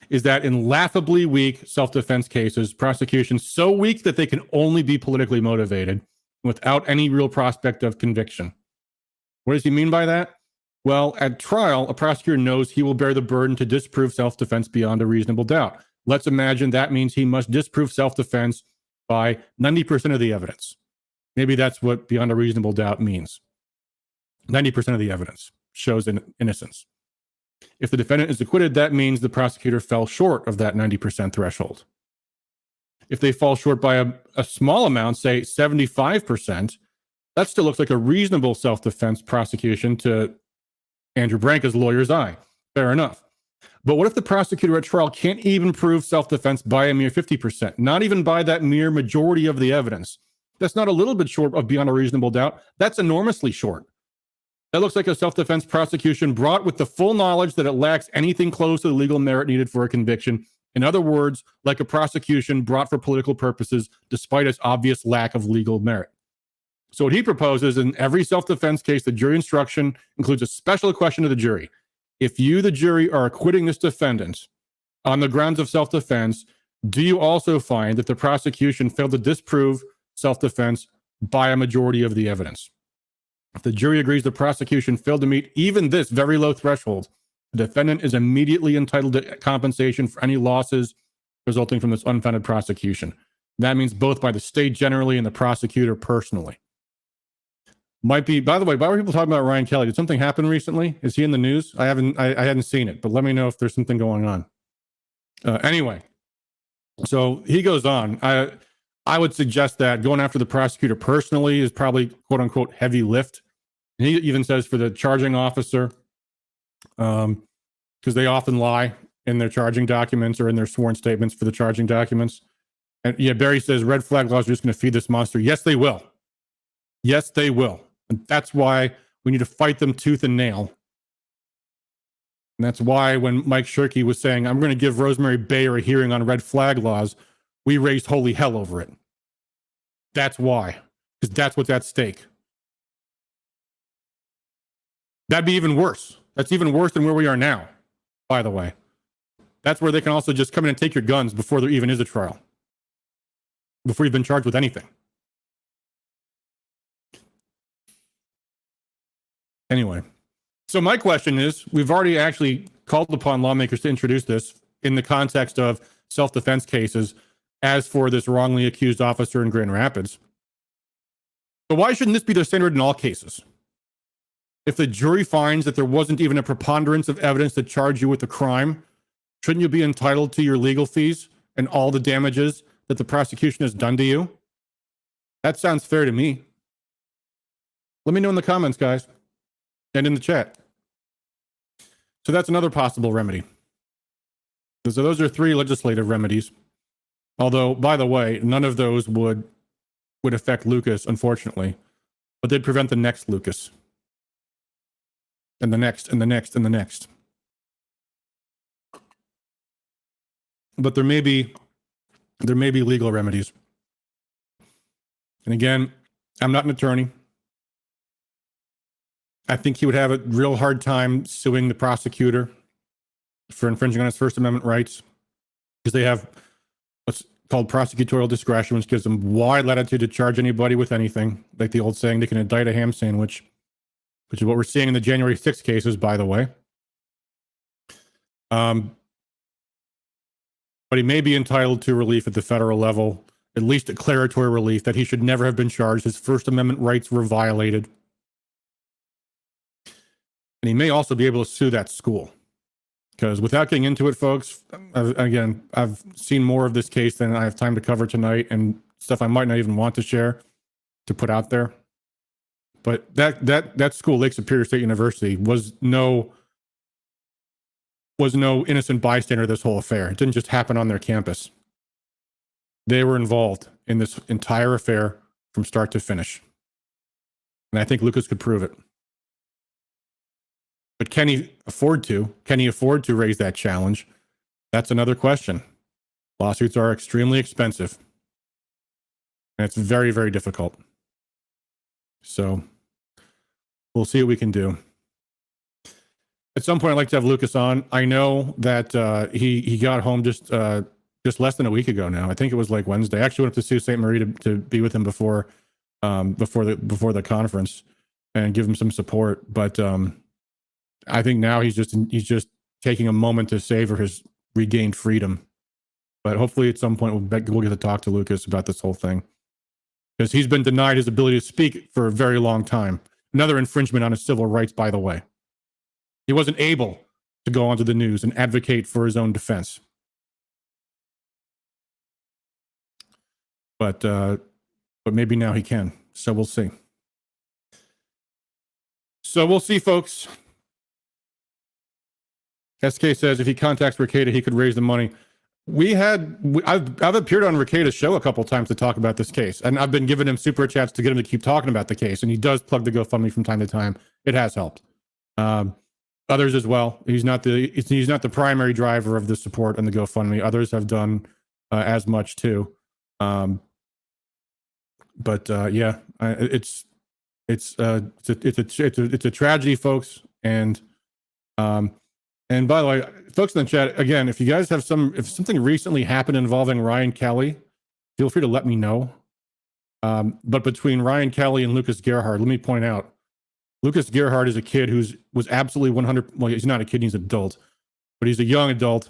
is that in laughably weak self-defense cases, prosecutions so weak that they can only be politically motivated without any real prospect of conviction. What does he mean by that? Well, at trial, a prosecutor knows he will bear the burden to disprove self-defense beyond a reasonable doubt. Let's imagine that means he must disprove self-defense by 90% of the evidence. Maybe that's what beyond a reasonable doubt means. 90% of the evidence shows innocence. If the defendant is acquitted, that means the prosecutor fell short of that 90% threshold. If they fall short by a small amount, say 75%, that still looks like a reasonable self-defense prosecution to Andrew Branca's lawyer's eye. Fair enough. But what if the prosecutor at trial can't even prove self-defense by a mere 50%, not even by that mere majority of the evidence? That's not a little bit short of beyond a reasonable doubt. That's enormously short. That looks like a self-defense prosecution brought with the full knowledge that it lacks anything close to the legal merit needed for a conviction. In other words, like a prosecution brought for political purposes, despite its obvious lack of legal merit. So what he proposes in every self-defense case, the jury instruction includes a special question to the jury. If you, the jury, are acquitting this defendant on the grounds of self-defense, do you also find that the prosecution failed to disprove self-defense by a majority of the evidence? If the jury agrees the prosecution failed to meet even this very low threshold, the defendant is immediately entitled to compensation for any losses resulting from this unfounded prosecution. That means both by the state generally and the prosecutor personally. Might be, by the way, why were people talking about Ryan Kelly? Did something happen recently? Is he in the news? I hadn't seen it, but let me know if there's something going on. Anyway, so he goes on. I would suggest that going after the prosecutor personally is probably quote unquote heavy lift. And he even says for the charging officer, because they often lie in their charging documents or in their sworn statements for the charging documents. And yeah, Barry says red flag laws are just going to feed this monster. Yes, they will. Yes, they will. And that's why we need to fight them tooth and nail. And that's why when Mike Shirkey was saying, I'm going to give Rosemary Bayer a hearing on red flag laws, we raised holy hell over it. That's why. Because that's what's at stake. That'd be even worse. That's even worse than where we are now, by the way. That's where they can also just come in and take your guns before there even is a trial. Before you've been charged with anything. Anyway, So my question is, we've already actually called upon lawmakers to introduce this in the context of self-defense cases as for this wrongly accused officer in Grand Rapids. So why shouldn't this be the standard in all cases? If the jury finds that there wasn't even a preponderance of evidence to charge you with a crime, shouldn't you be entitled to your legal fees and all the damages that the prosecution has done to you? That sounds fair to me. Let me know in the comments, guys, and in the chat. So that's another possible remedy. So those are 3 legislative remedies. Although, by the way, none of those would affect Lucas, unfortunately, but they'd prevent the next Lucas. And the next, and the next, and the next. But there may be legal remedies. And again, I'm not an attorney. I think he would have a real hard time suing the prosecutor for infringing on his First Amendment rights, because they have what's called prosecutorial discretion, which gives them wide latitude to charge anybody with anything. Like the old saying, they can indict a ham sandwich, which is what we're seeing in the January 6th cases, by the way. But he may be entitled to relief at the federal level, at least declaratory relief, that he should never have been charged. His First Amendment rights were violated. And he may also be able to sue that school. Because without getting into it, folks, I've seen more of this case than I have time to cover tonight, and stuff I might not even want to share, to put out there. But that school, Lake Superior State University, was no innocent bystander to this whole affair. It didn't just happen on their campus. They were involved in this entire affair from start to finish. And I think Lucas could prove it. But can he afford to? Can he afford to raise that challenge? That's another question. Lawsuits are extremely expensive. And it's very, very difficult. So we'll see what we can do. At some point, I'd like to have Lucas on. I know that he got home just less than a week ago now. I think it was like Wednesday. I actually went up to Sault Ste. Marie to be with him before the conference and give him some support. But I think now he's just taking a moment to savor his regained freedom. But hopefully at some point we'll get to talk to Lucas about this whole thing, because he's been denied his ability to speak for a very long time. Another infringement on his civil rights, by the way. He wasn't able to go onto the news and advocate for his own defense. But maybe now he can. So we'll see. So we'll see, folks. SK says if he contacts Rekieta, he could raise the money. I've appeared on Rekieta's show a couple times to talk about this case, and I've been giving him super chats to get him to keep talking about the case, and he does plug the GoFundMe from time to time. It has helped. Others as well. He's not the primary driver of the support on the GoFundMe. Others have done as much too. Yeah, it's a tragedy, folks. And by the way, folks in the chat, again, if you guys have if something recently happened involving Ryan Kelly, feel free to let me know. But between Ryan Kelly and Lucas Gerhard, let me point out, Lucas Gerhard is a kid was absolutely 100. Well, he's not a kid; he's an adult, but he's a young adult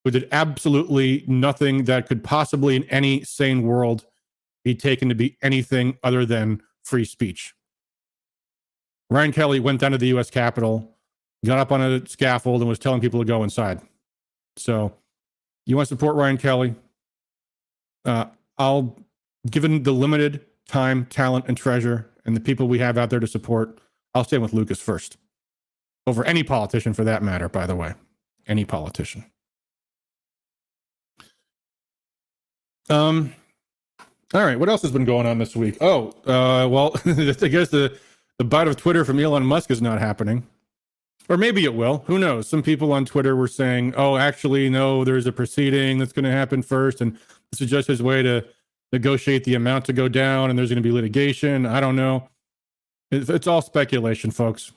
who did absolutely nothing that could possibly, in any sane world, be taken to be anything other than free speech. Ryan Kelly went down to the U.S. Capitol, got up on a scaffold, and was telling people to go inside. So, you want to support Ryan Kelly? I'll, given the limited time, talent, and treasure, and the people we have out there to support, I'll stand with Lucas first. Over any politician, for that matter, by the way. Any politician. All right, what else has been going on this week? Well, I guess the bite of Twitter from Elon Musk is not happening. Or maybe it will. Who knows? Some people on Twitter were saying, oh, actually, no, there's a proceeding that's going to happen first, and this is just his way to negotiate the amount to go down, and there's going to be litigation. I don't know. It's all speculation, folks.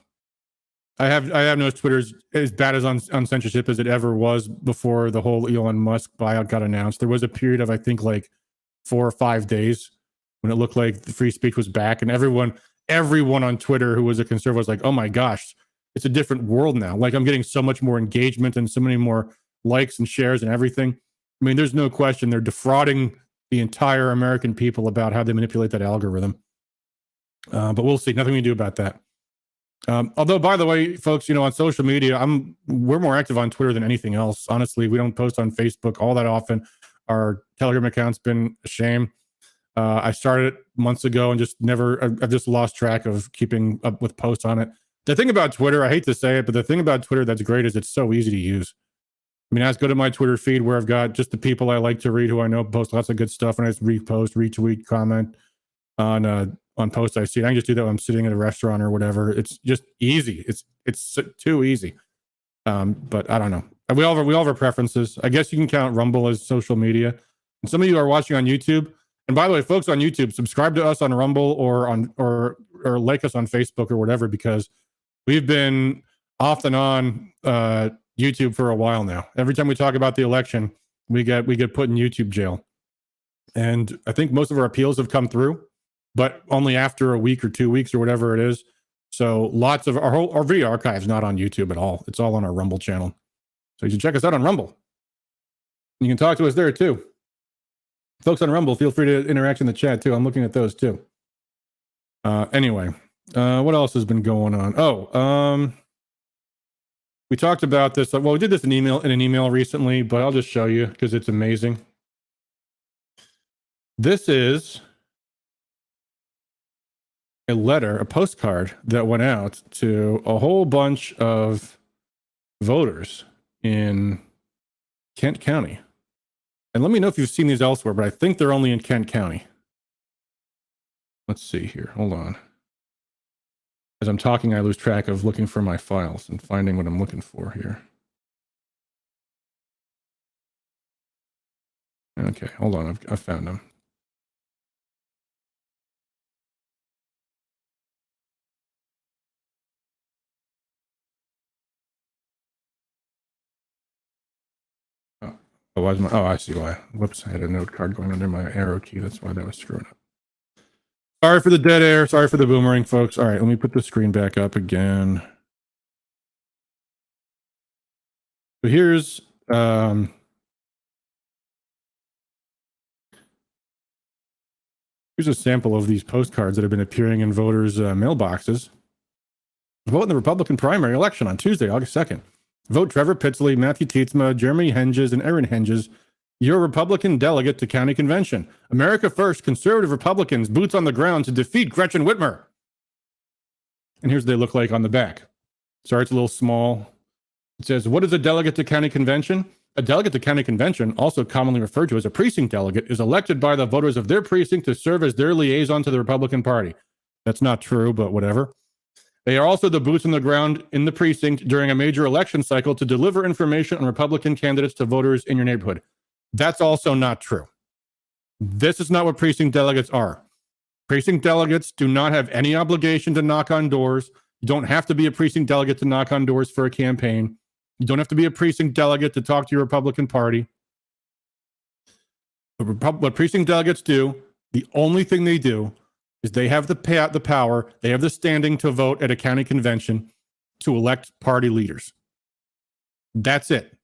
I have noticed Twitter's as bad as on censorship as it ever was before the whole Elon Musk buyout got announced. There was a period of, I think, like 4 or 5 days when it looked like the free speech was back, and everyone on Twitter who was a conservative was like, oh my gosh, it's a different world now. Like, I'm getting so much more engagement and so many more likes and shares and everything. I mean, there's no question they're defrauding the entire American people about how they manipulate that algorithm. But we'll see. Nothing we can do about that. Although, by the way, folks, on social media, we're more active on Twitter than anything else. Honestly, we don't post on Facebook all that often. Our Telegram account's been a shame. I started it months ago and I've just lost track of keeping up with posts on it. The thing about Twitter, I hate to say it, but the thing about Twitter that's great is it's so easy to use. I mean, I just go to my Twitter feed where I've got just the people I like to read, who I know post lots of good stuff, and I just repost, retweet, comment on posts I see. And I can just do that when I'm sitting at a restaurant or whatever. It's just easy. It's too easy. But I don't know. We all have our preferences. I guess you can count Rumble as social media. And some of you are watching on YouTube. And by the way, folks on YouTube, subscribe to us on Rumble or like us on Facebook or whatever, because we've been off and on YouTube for a while now. Every time we talk about the election, we get put in YouTube jail. And I think most of our appeals have come through, but only after a week or 2 weeks or whatever it is. So lots of our video archive's not on YouTube at all. It's all on our Rumble channel. So you should check us out on Rumble. You can talk to us there too. Folks on Rumble, feel free to interact in the chat too. I'm looking at those too. Anyway, what else has been going on? We talked about this. Well, we did this in an email recently, but I'll just show you because it's amazing. This is a letter, a postcard that went out to a whole bunch of voters in Kent County. And let me know if you've seen these elsewhere, but I think they're only in Kent County. Let's see here. Hold on. As I'm talking, I lose track of looking for my files and finding what I'm looking for here. Okay, hold on. I've found them. I see why. Whoops, I had a note card going under my arrow key. That's why that was screwing up. Sorry for the dead air. Sorry for the boomerang, folks. All right, let me put the screen back up again. So here's a sample of these postcards that have been appearing in voters' mailboxes. Vote in the Republican primary election on Tuesday, August 2nd. Vote Trevor Pitzley, Matthew Tietzma, Jeremy Henges, and Aaron Henges, your Republican delegate to county convention. America First, conservative Republicans, boots on the ground to defeat Gretchen Whitmer. And here's what they look like on the back. Sorry, it's a little small. It says, what is a delegate to county convention? A delegate to county convention, also commonly referred to as a precinct delegate, is elected by the voters of their precinct to serve as their liaison to the Republican Party. That's not true, but whatever. They are also the boots on the ground in the precinct during a major election cycle to deliver information on Republican candidates to voters in your neighborhood. That's also not true. This is not what precinct delegates are. Precinct delegates do not have any obligation to knock on doors. You don't have to be a precinct delegate to knock on doors for a campaign. You don't have to be a precinct delegate to talk to your Republican Party. What precinct delegates do, the only thing they do, is they have the power, they have the standing to vote at a county convention to elect party leaders. That's it.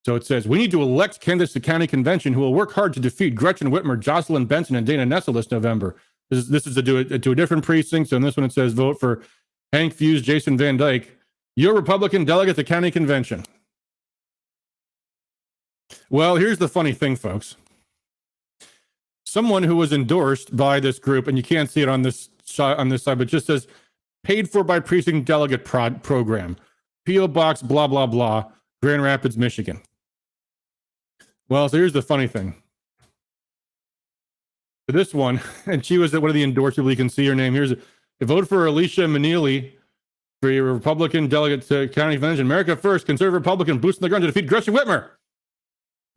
So it says, we need to elect candidates to county convention who will work hard to defeat Gretchen Whitmer, Jocelyn Benson, and Dana Nessel this November. This is to a different precinct. So in this one, it says, vote for Hank Fuse, Jason Van Dyke, your Republican delegate to county convention. Well, here's the funny thing, folks. Someone who was endorsed by this group, and you can't see it on this side, but it just says paid for by precinct delegate program, P.O. Box, blah, blah, blah, Grand Rapids, Michigan. Well, so here's the funny thing. For this one, and she was one of the endorsed people, you can see her name. Here's a vote for Alicia Manili for your Republican delegate to county convention. America First, conservative Republican, boots on the ground to defeat Gretchen Whitmer.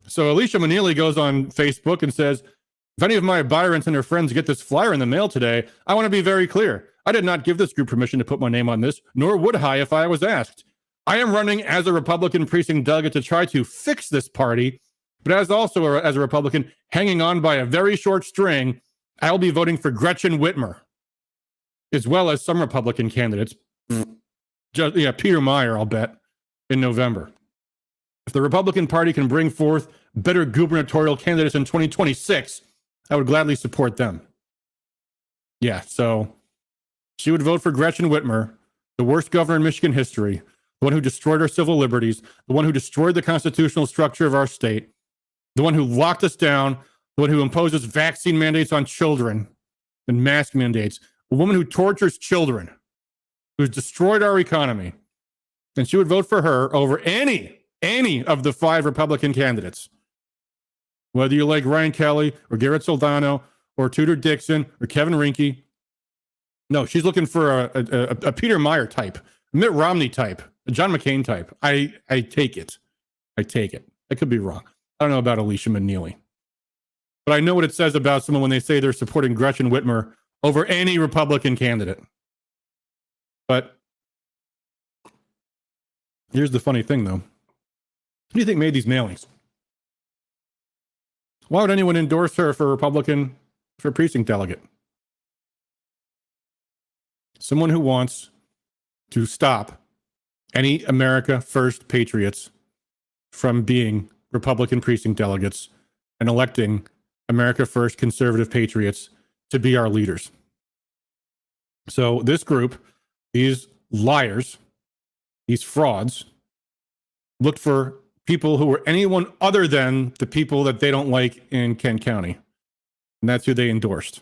So Alicia Manili goes on Facebook and says, if any of my Byrons and her friends get this flyer in the mail today, I want to be very clear. I did not give this group permission to put my name on this, nor would I if I was asked. I am running as a Republican precinct delegate to try to fix this party, but as a Republican hanging on by a very short string, I'll be voting for Gretchen Whitmer, as well as some Republican candidates, Peter Meyer, I'll bet, in November. If the Republican Party can bring forth better gubernatorial candidates in 2026, I would gladly support them. Yeah, so she would vote for Gretchen Whitmer, the worst governor in Michigan history, the one who destroyed our civil liberties, the one who destroyed the constitutional structure of our state, the one who locked us down, the one who imposes vaccine mandates on children and mask mandates, a woman who tortures children, who's destroyed our economy. And she would vote for her over any of the 5 Republican candidates. Whether you like Ryan Kelly or Garrett Soldano or Tudor Dixon or Kevin Rinke. No, she's looking for a Peter Meyer type, Mitt Romney type, a John McCain type. I take it. I take it. I could be wrong. I don't know about Alicia McNeely. But I know what it says about someone when they say they're supporting Gretchen Whitmer over any Republican candidate. But here's the funny thing, though. Who do you think made these mailings? Why would anyone endorse her for precinct delegate? Someone who wants to stop any America First patriots from being Republican precinct delegates and electing America First conservative patriots to be our leaders. So this group, these liars, these frauds, looked for people who were anyone other than the people that they don't like in Kent County. And that's who they endorsed.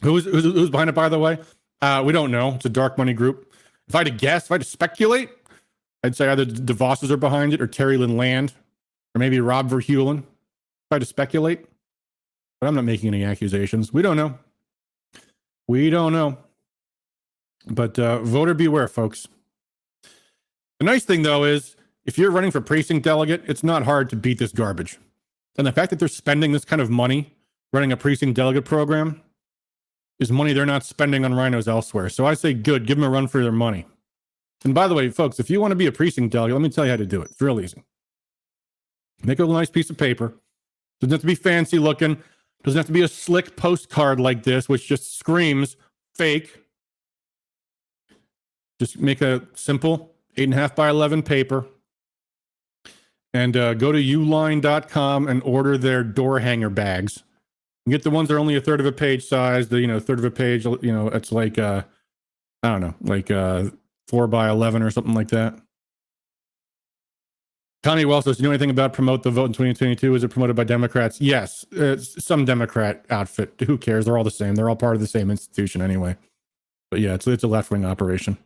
Who's behind it, by the way? We don't know. It's a dark money group. If I had to guess, if I had to speculate, I'd say either the DeVosses are behind it or Terry Lynn Land or maybe Rob Verheulen. If I had to speculate. But I'm not making any accusations. We don't know. We don't know. But voter beware, folks. The nice thing, though, is if you're running for precinct delegate, it's not hard to beat this garbage. And the fact that they're spending this kind of money running a precinct delegate program is money they're not spending on rhinos elsewhere. So I say good, give them a run for their money. And by the way, folks, if you want to be a precinct delegate, let me tell you how to do it. It's real easy. Make a nice piece of paper. Doesn't have to be fancy looking. Doesn't have to be a slick postcard like this, which just screams fake. Just make a simple 8.5 by 11 paper and go to uline.com and order their door hanger bags. You get the ones that are only a third of a page size, third of a page, it's like, I don't know, like 4 by 11 or something like that. Connie Wells says, do you know anything about Promote the Vote in 2022? Is it promoted by Democrats? Yes, it's some Democrat outfit. Who cares? They're all the same. They're all part of the same institution anyway. But yeah, it's a left-wing operation.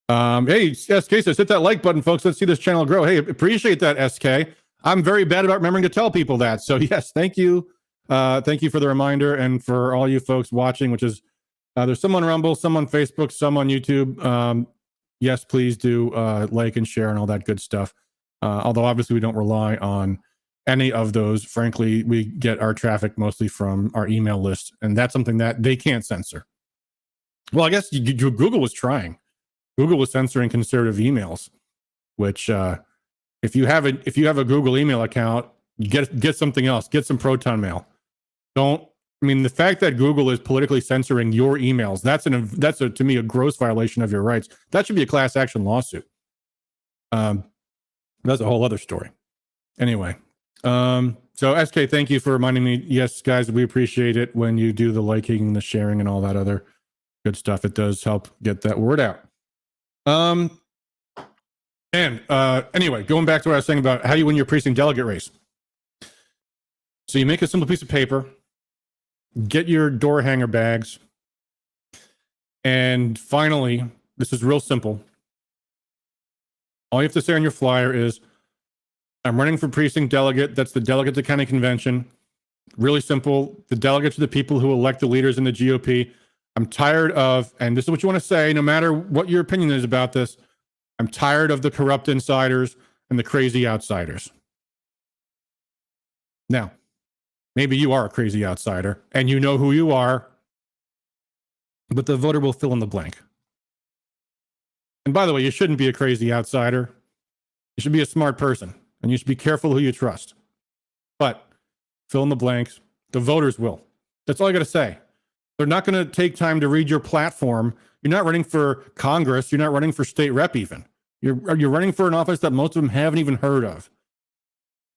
Hey, SK says, hit that like button, folks. Let's see this channel grow. Hey, appreciate that, SK. I'm very bad about remembering to tell people that. So yes, thank you. Thank you for the reminder, and for all you folks watching, which is there's some on Rumble, some on Facebook, some on YouTube. Yes, please do like and share and all that good stuff. Although obviously we don't rely on any of those. Frankly, we get our traffic mostly from our email list, and that's something that they can't censor. Well, I guess Google was trying. Google was censoring conservative emails, which if you have a Google email account, get something else. Get some Proton Mail. The fact that Google is politically censoring your emails, that's to me a gross violation of your rights. That should be a class action lawsuit. That's a whole other story. Anyway, so SK, thank you for reminding me. Yes, guys, we appreciate it when you do the liking, the sharing, and all that other good stuff. It does help get that word out. Anyway, going back to what I was saying about how you win your precinct delegate race. So you make a simple piece of paper, get your door hanger bags, and finally, this is real simple. All you have to say on your flyer is, I'm running for precinct delegate. That's the delegate to county convention. Really simple. The delegates are the people who elect the leaders in the GOP. I'm tired of, and this is what you want to say, no matter what your opinion is about this, I'm tired of the corrupt insiders and the crazy outsiders. Now, maybe you are a crazy outsider and you know who you are, but the voter will fill in the blank. And by the way, you shouldn't be a crazy outsider. You should be a smart person, and you should be careful who you trust. But fill in the blanks. The voters will. That's all I got to say. They're not going to take time to read your platform. You're not running for Congress. You're not running for state rep even. You're running for an office that most of them haven't even heard of.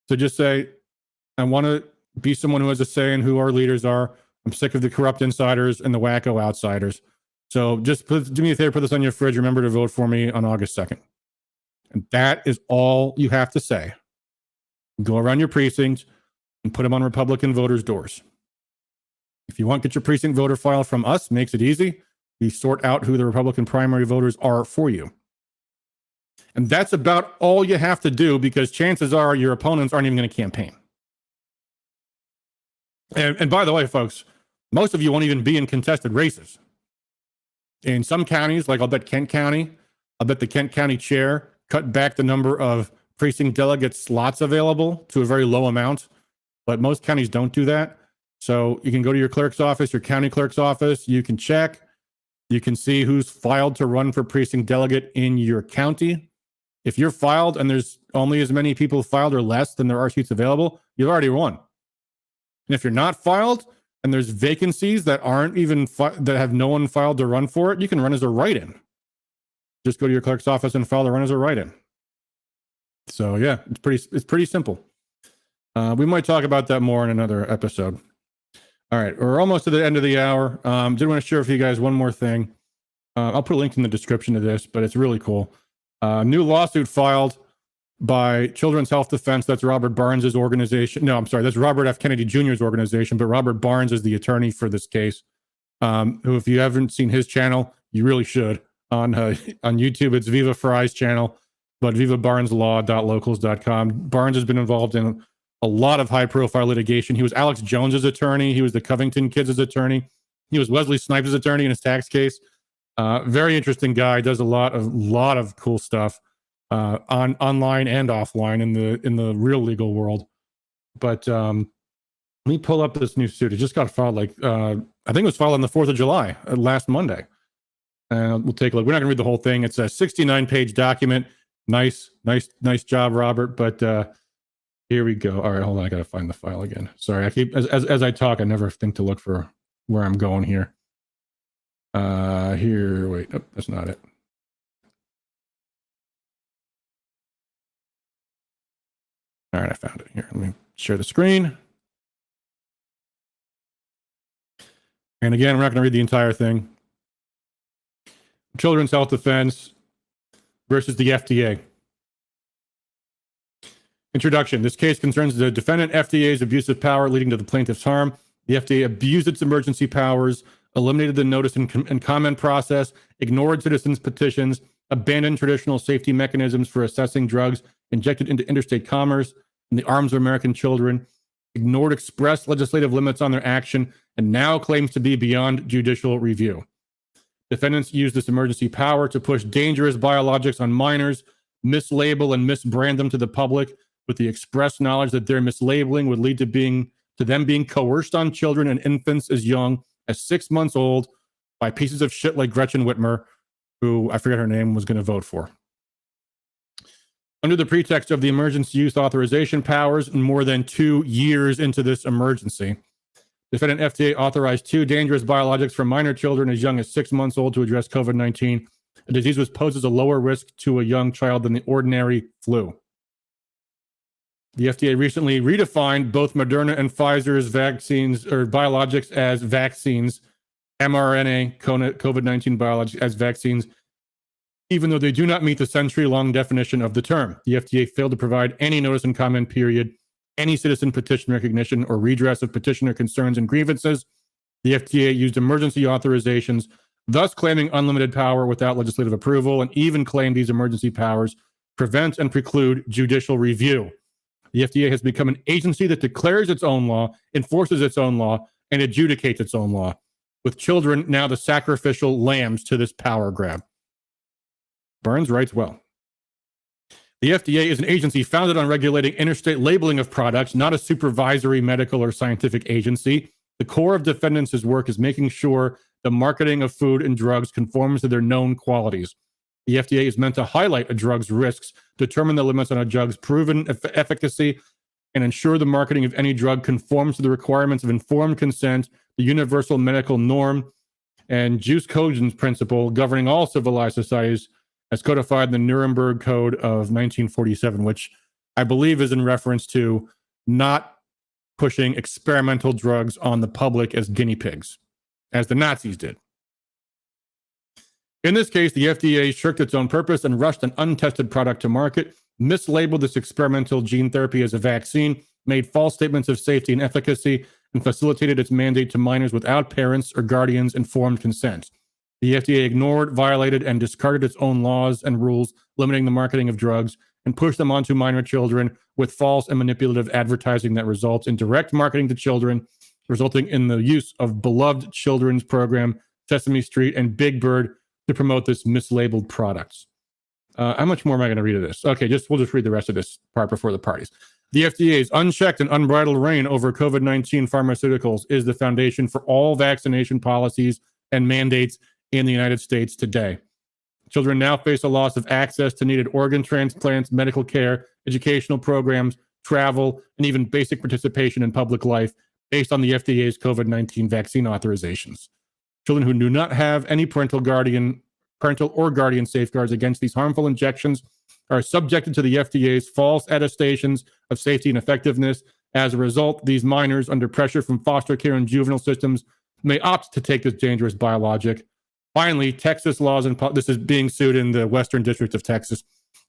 So just say, I want to be someone who has a say in who our leaders are. I'm sick of the corrupt insiders and the wacko outsiders. So just do me a favor, put this on your fridge. Remember to vote for me on August 2nd. And that is all you have to say. Go around your precincts and put them on Republican voters' doors. If you want, get your precinct voter file from us. Makes it easy. We sort out who the Republican primary voters are for you. And that's about all you have to do, because chances are your opponents aren't even going to campaign. And by the way, folks, most of you won't even be in contested races. In some counties, like I'll bet Kent County, I'll bet the Kent County chair cut back the number of precinct delegate slots available to a very low amount. But most counties don't do that. So you can go to your clerk's office, your county clerk's office. You can check. You can see who's filed to run for precinct delegate in your county. If you're filed and there's only as many people filed or less than there are seats available, you've already won. And if you're not filed and there's vacancies that aren't even that have no one filed to run for it, you can run as a write-in. Just go to your clerk's office and file to run as a write-in. So yeah, it's pretty simple. We might talk about that more in another episode. All right, we're almost to the end of the hour. Did want to share with you guys one more thing. I'll put a link in the description to this, but it's really cool. New lawsuit filed by Children's Health Defense. That's Robert Barnes' organization. No, I'm sorry. That's Robert F. Kennedy Jr.'s organization, but Robert Barnes is the attorney for this case. Who, if you haven't seen his channel, you really should. On YouTube, it's Viva Fry's channel, but vivabarneslaw.locals.com. Barnes has been involved in a lot of high-profile litigation. He was Alex Jones's attorney. He was the Covington kids' attorney. He was Wesley Snipes' attorney in his tax case. Very interesting guy. Does a lot of cool stuff online and offline in the real legal world. But let me pull up this new suit. It just got filed I think it was filed on the 4th of July, last Monday. And we'll take a look. We're not going to read the whole thing. It's a 69-page document. Nice job, Robert. But here we go. All right, hold on. I got to find the file again. Sorry, I keep as I talk, I never think to look for where I'm going here. Wait, oh, that's not it. All right, I found it here. Let me share the screen. And again, we're not going to read the entire thing. Children's Health Defense versus the FDA. Introduction. This case concerns the defendant FDA's abuse of power leading to the plaintiff's harm. The FDA abused its emergency powers, eliminated the notice and comment process, ignored citizens' petitions, abandoned traditional safety mechanisms for assessing drugs injected into interstate commerce in the arms of American children, ignored express legislative limits on their action, and now claims to be beyond judicial review. Defendants used this emergency power to push dangerous biologics on minors, mislabel and misbrand them to the public with the express knowledge that their mislabeling would lead to them being coerced on children and infants as young as 6 months old by pieces of shit like Gretchen Whitmer, who I forget her name, was going to vote for. Under the pretext of the emergency use authorization powers, more than 2 years into this emergency, defendant FDA authorized 2 dangerous biologics for minor children as young as 6 months old to address COVID-19, a disease which poses a lower risk to a young child than the ordinary flu. The FDA recently redefined both Moderna and Pfizer's vaccines or biologics as vaccines, mRNA COVID-19 biologics as vaccines, even though they do not meet the century-long definition of the term. The FDA failed to provide any notice and comment period, any citizen petition recognition, or redress of petitioner concerns and grievances. The FDA used emergency authorizations, thus claiming unlimited power without legislative approval, and even claimed these emergency powers prevent and preclude judicial review. The FDA has become an agency that declares its own law, enforces its own law, and adjudicates its own law, with children now the sacrificial lambs to this power grab. Burns writes well. The FDA is an agency founded on regulating interstate labeling of products, not a supervisory, medical, or scientific agency. The core of defendants' work is making sure the marketing of food and drugs conforms to their known qualities. The FDA is meant to highlight a drug's risks, determine the limits on a drug's proven efficacy, and ensure the marketing of any drug conforms to the requirements of informed consent, the universal medical norm, and jus cogens principle governing all civilized societies as codified in the Nuremberg Code of 1947, which I believe is in reference to not pushing experimental drugs on the public as guinea pigs, as the Nazis did. In this case, the FDA shirked its own purpose and rushed an untested product to market, mislabeled this experimental gene therapy as a vaccine, made false statements of safety and efficacy, and facilitated its mandate to minors without parents' or guardians' informed consent. The FDA ignored, violated, and discarded its own laws and rules limiting the marketing of drugs and pushed them onto minor children with false and manipulative advertising that results in direct marketing to children, resulting in the use of beloved children's program Sesame Street and Big Bird to promote this mislabeled products. How much more am I going to read of this? Okay, we'll just read the rest of this part before the parties. The FDA's unchecked and unbridled reign over COVID-19 pharmaceuticals is the foundation for all vaccination policies and mandates in the United States today. Children now face a loss of access to needed organ transplants, medical care, educational programs, travel, and even basic participation in public life based on the FDA's COVID-19 vaccine authorizations. Children who do not have any parental or guardian safeguards against these harmful injections are subjected to the FDA's false attestations of safety and effectiveness. As a result, these minors, under pressure from foster care and juvenile systems, may opt to take this dangerous biologic. Finally, Texas laws and this is being sued in the Western District of Texas.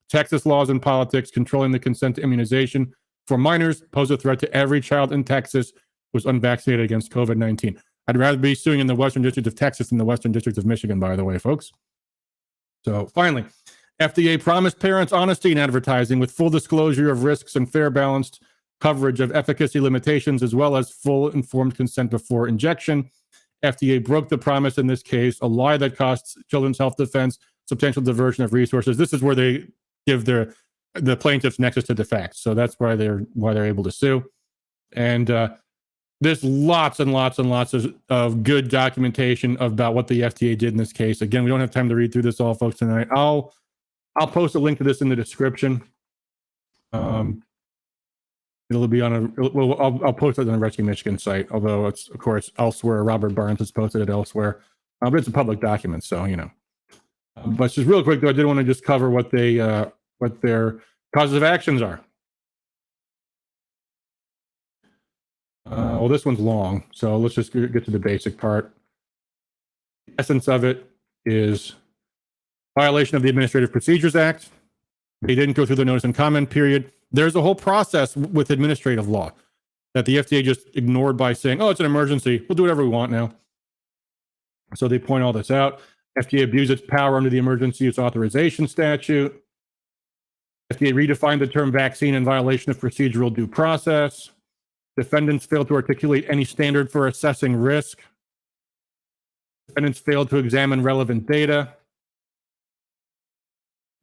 Texas laws and politics controlling the consent to immunization for minors pose a threat to every child in Texas who is unvaccinated against COVID-19. I'd rather be suing in the Western District of Texas than the Western District of Michigan, by the way, folks. So finally, FDA promised parents honesty in advertising with full disclosure of risks and fair balanced coverage of efficacy limitations, as well as full informed consent before injection. FDA broke the promise in this case, a lie that costs Children's Health Defense substantial diversion of resources. This is where they give the plaintiffs nexus to the facts. So that's why they're able to sue. And there's lots and lots and lots of good documentation about what the FDA did in this case. Again, we don't have time to read through this all, folks, tonight. I'll post a link to this in the description. It'll be on I'll post it on the Rescue Michigan site, although it's, of course, elsewhere. Robert Barnes has posted it elsewhere. But it's a public document, so, you know. But just real quick, though, I did want to just cover what their causes of actions are. Well, this one's long, so let's just get to the basic part. The essence of it is violation of the Administrative Procedures Act. They didn't go through the notice and comment period. There's a whole process with administrative law that the FDA just ignored by saying, oh, it's an emergency. We'll do whatever we want now. So they point all this out. FDA abused its power under the emergency use authorization statute. FDA redefined the term vaccine in violation of procedural due process. Defendants failed to articulate any standard for assessing risk. Defendants failed to examine relevant data.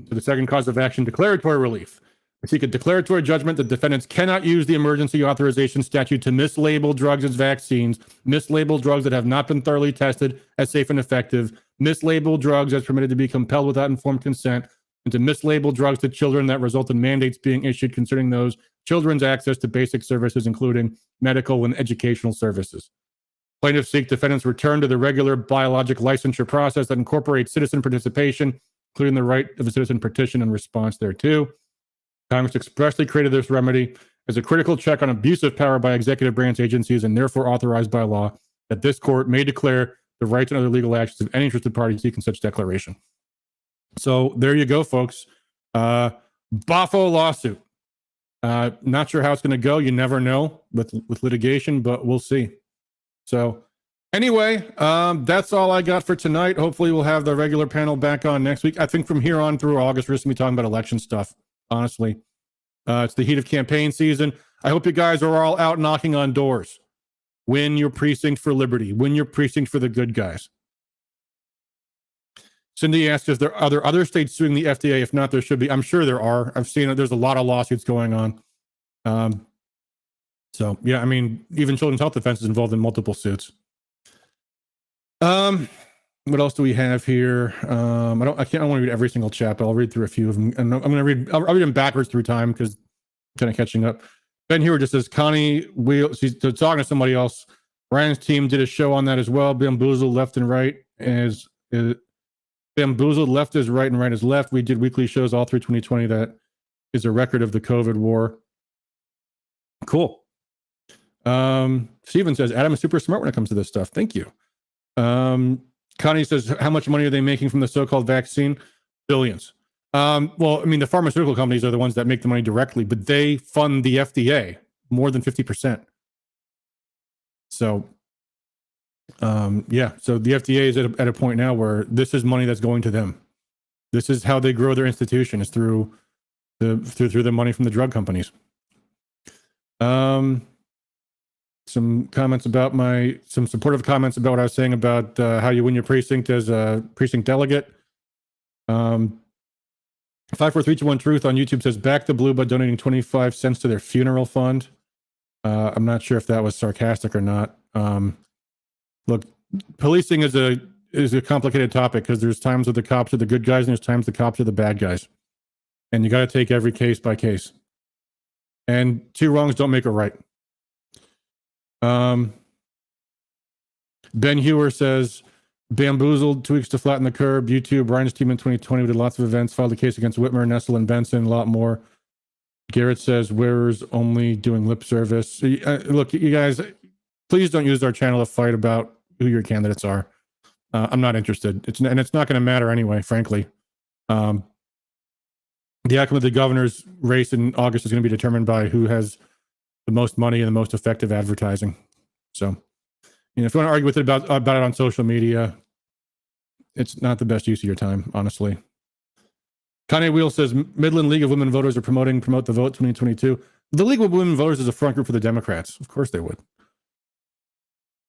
So the second cause of action, declaratory relief. They seek a declaratory judgment that defendants cannot use the emergency authorization statute to mislabel drugs as vaccines, mislabel drugs that have not been thoroughly tested as safe and effective, mislabel drugs as permitted to be compelled without informed consent, and to mislabel drugs to children that result in mandates being issued concerning those children's access to basic services, including medical and educational services. Plaintiffs seek defendants' return to the regular biologic licensure process that incorporates citizen participation, including the right of a citizen petition in response thereto. Congress expressly created this remedy as a critical check on abuse of power by executive branch agencies and therefore authorized by law that this court may declare the rights and other legal actions of any interested party seeking such declaration. So there you go, folks. Boffo lawsuit. Not sure how it's going to go. You never know with litigation, but we'll see. So anyway, that's all I got for tonight. Hopefully we'll have the regular panel back on next week. I think from here on through August, we're just going to be talking about election stuff, honestly. It's the heat of campaign season. I hope you guys are all out knocking on doors. Win your precinct for liberty. Win your precinct for the good guys. Cindy asked, are there other states suing the FDA? If not, there should be. I'm sure there are. I've seen it. There's a lot of lawsuits going on. So yeah, I mean, even Children's Health Defense is involved in multiple suits. What else do we have here? I don't want to read every single chat, but I'll read through a few of them. And I'll read them backwards through time because I'm kind of catching up. Ben Hewer just says Connie Wheel. She's talking to somebody else. Ryan's team did a show on that as well. Bamboozled left and right is bamboozled left is right and right is left. We did weekly shows all through 2020. That is a record of the COVID war. Cool. Steven says Adam is super smart when it comes to this stuff. Thank you. Connie says, how much money are they making from the so-called vaccine? Billions. Well, I mean, the pharmaceutical companies are the ones that make the money directly, but they fund the FDA more than 50%. So, yeah. So the FDA is at a point now where this is money that's going to them. This is how they grow their institution, is through the money from the drug companies. Some comments about some supportive comments about what I was saying about how you win your precinct as a precinct delegate. 54321 Truth on YouTube says back the blue by donating 25 cents to their funeral fund. I'm not sure if that was sarcastic or not. Look, policing is a complicated topic because there's times where the cops are the good guys and there's times the cops are the bad guys, and you got to take every case by case. And two wrongs don't make a right. Ben Hewer says, bamboozled, 2 weeks to flatten the curb. YouTube, Ryan's team in 2020 did lots of events, filed a case against Whitmer, Nessel, and Benson, a lot more. Garrett says, wearers only doing lip service. Look, you guys, please don't use our channel to fight about who your candidates are. I'm not interested. It's not going to matter anyway, frankly. The outcome of the governor's race in August is going to be determined by who has the most money and the most effective advertising. So, if you want to argue with it about it on social media, it's not the best use of your time, honestly. Kanye Wheel says Midland League of Women Voters are promote the vote 2022. The League of Women Voters is a front group for the Democrats. Of course they would.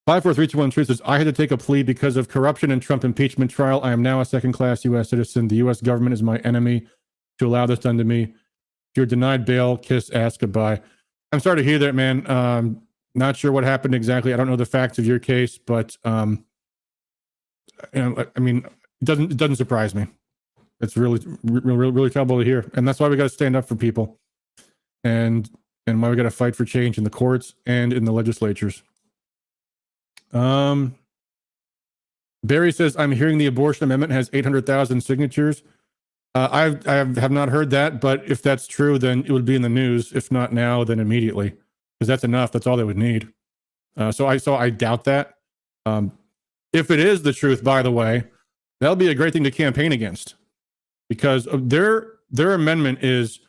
54321 Truth says, I had to take a plea because of corruption and Trump impeachment trial. I am now a second-class U.S. citizen. The U.S. government is my enemy to allow this done to me. If you're denied bail, kiss ass goodbye. I'm sorry to hear that, man. Not sure what happened exactly. I don't know the facts of your case, but I mean, it doesn't surprise me. It's really trouble to hear, and that's why we got to stand up for people, and why we got to fight for change in the courts and in the legislatures. Barry says, I'm hearing the abortion amendment has 800,000 signatures. I have not heard that, but if that's true, then it would be in the news. If not now, then immediately, because that's enough. That's all they would need. So I doubt that. If it is the truth, by the way, that'll be a great thing to campaign against, because their amendment is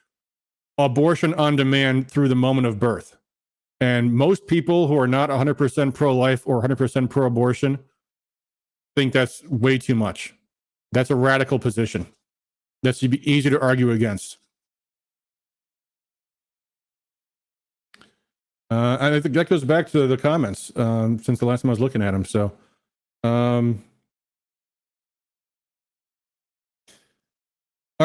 abortion on demand through the moment of birth. And most people who are not 100% pro-life or 100% pro-abortion think that's way too much. That's a radical position. That should be easy to argue against. I think that goes back to the comments since the last time I was looking at them. So, all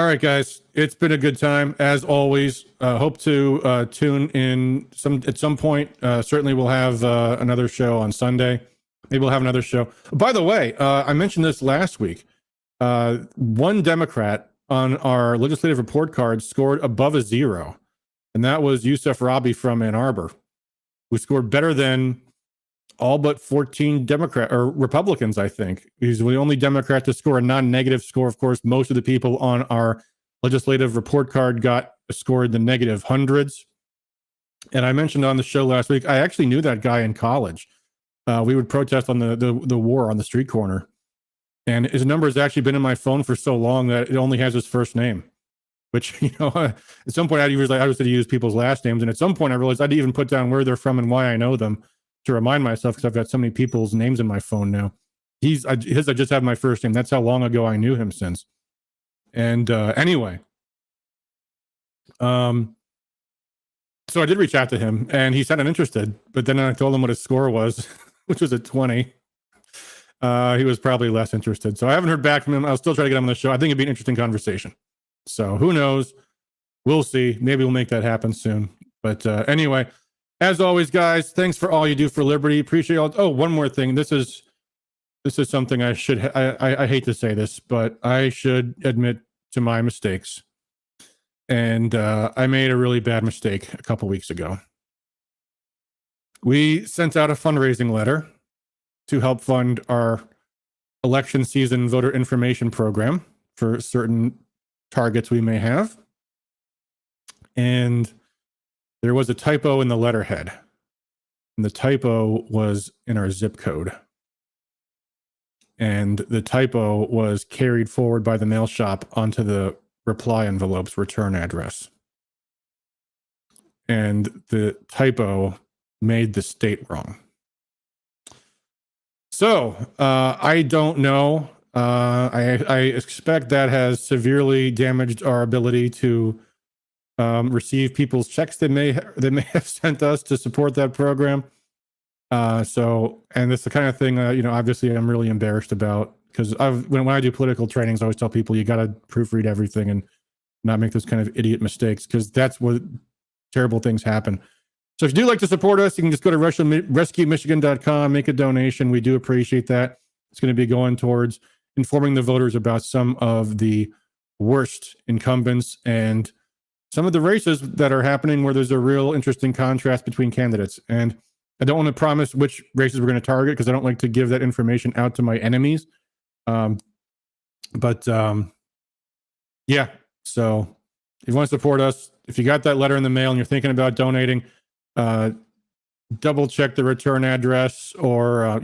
right, guys, it's been a good time as always. Hope to tune in at some point. Certainly, we'll have another show on Sunday. Maybe we'll have another show. By the way, I mentioned this last week. One Democrat on our legislative report card scored above a 0, and that was Yousef Rabhi from Ann Arbor, who scored better than all but 14 Republicans, I think. He's the only Democrat to score a non-negative score. Of course, most of the people on our legislative report card got scored the negative hundreds. And I mentioned on the show last week, I actually knew that guy in college. We would protest on the war on the street corner. And his number has actually been in my phone for so long that it only has his first name, which, at some point I was to use people's last names. And at some point I realized I'd even put down where they're from and why I know them to remind myself, because I've got so many people's names in my phone now. I just have my first name. That's how long ago I knew him since. And anyway, so I did reach out to him and he sounded interested, but then I told him what his score was, which was a 20. He was probably less interested. So I haven't heard back from him. I'll still try to get him on the show. I think it'd be an interesting conversation. So who knows? We'll see. Maybe we'll make that happen soon. But anyway, as always, guys, thanks for all you do for liberty. Appreciate all. Oh, one more thing. This is something I should. I hate to say this, but I should admit to my mistakes. And I made a really bad mistake a couple weeks ago. We sent out a fundraising letter to help fund our election season voter information program for certain targets we may have. And there was a typo in the letterhead. And the typo was in our zip code. And the typo was carried forward by the mail shop onto the reply envelope's return address. And the typo made the state wrong. So I don't know. I expect that has severely damaged our ability to receive people's checks they may have sent us to support that program. And it's the kind of thing obviously I'm really embarrassed about, because when I do political trainings, I always tell people you got to proofread everything and not make those kind of idiot mistakes, because that's what terrible things happen. So if you do like to support us, you can just go to rescuemichigan.com, make a donation. We do appreciate that. It's going to be going towards informing the voters about some of the worst incumbents and some of the races that are happening where there's a real interesting contrast between candidates. And I don't want to promise which races we're going to target, because I don't like to give that information out to my enemies. Yeah. So if you want to support us, if you got that letter in the mail and you're thinking about donating, double check the return address, or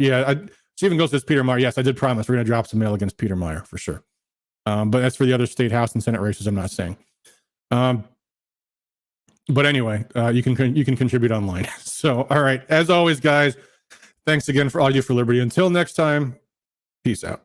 Stephen goes to Peter Meyer. Yes, I did promise we're going to drop some mail against Peter Meyer for sure. But that's for the other state house and Senate races. I'm not saying. But anyway, you can contribute online. So, all right. As always, guys, thanks again for all you for liberty. Until next time, peace out.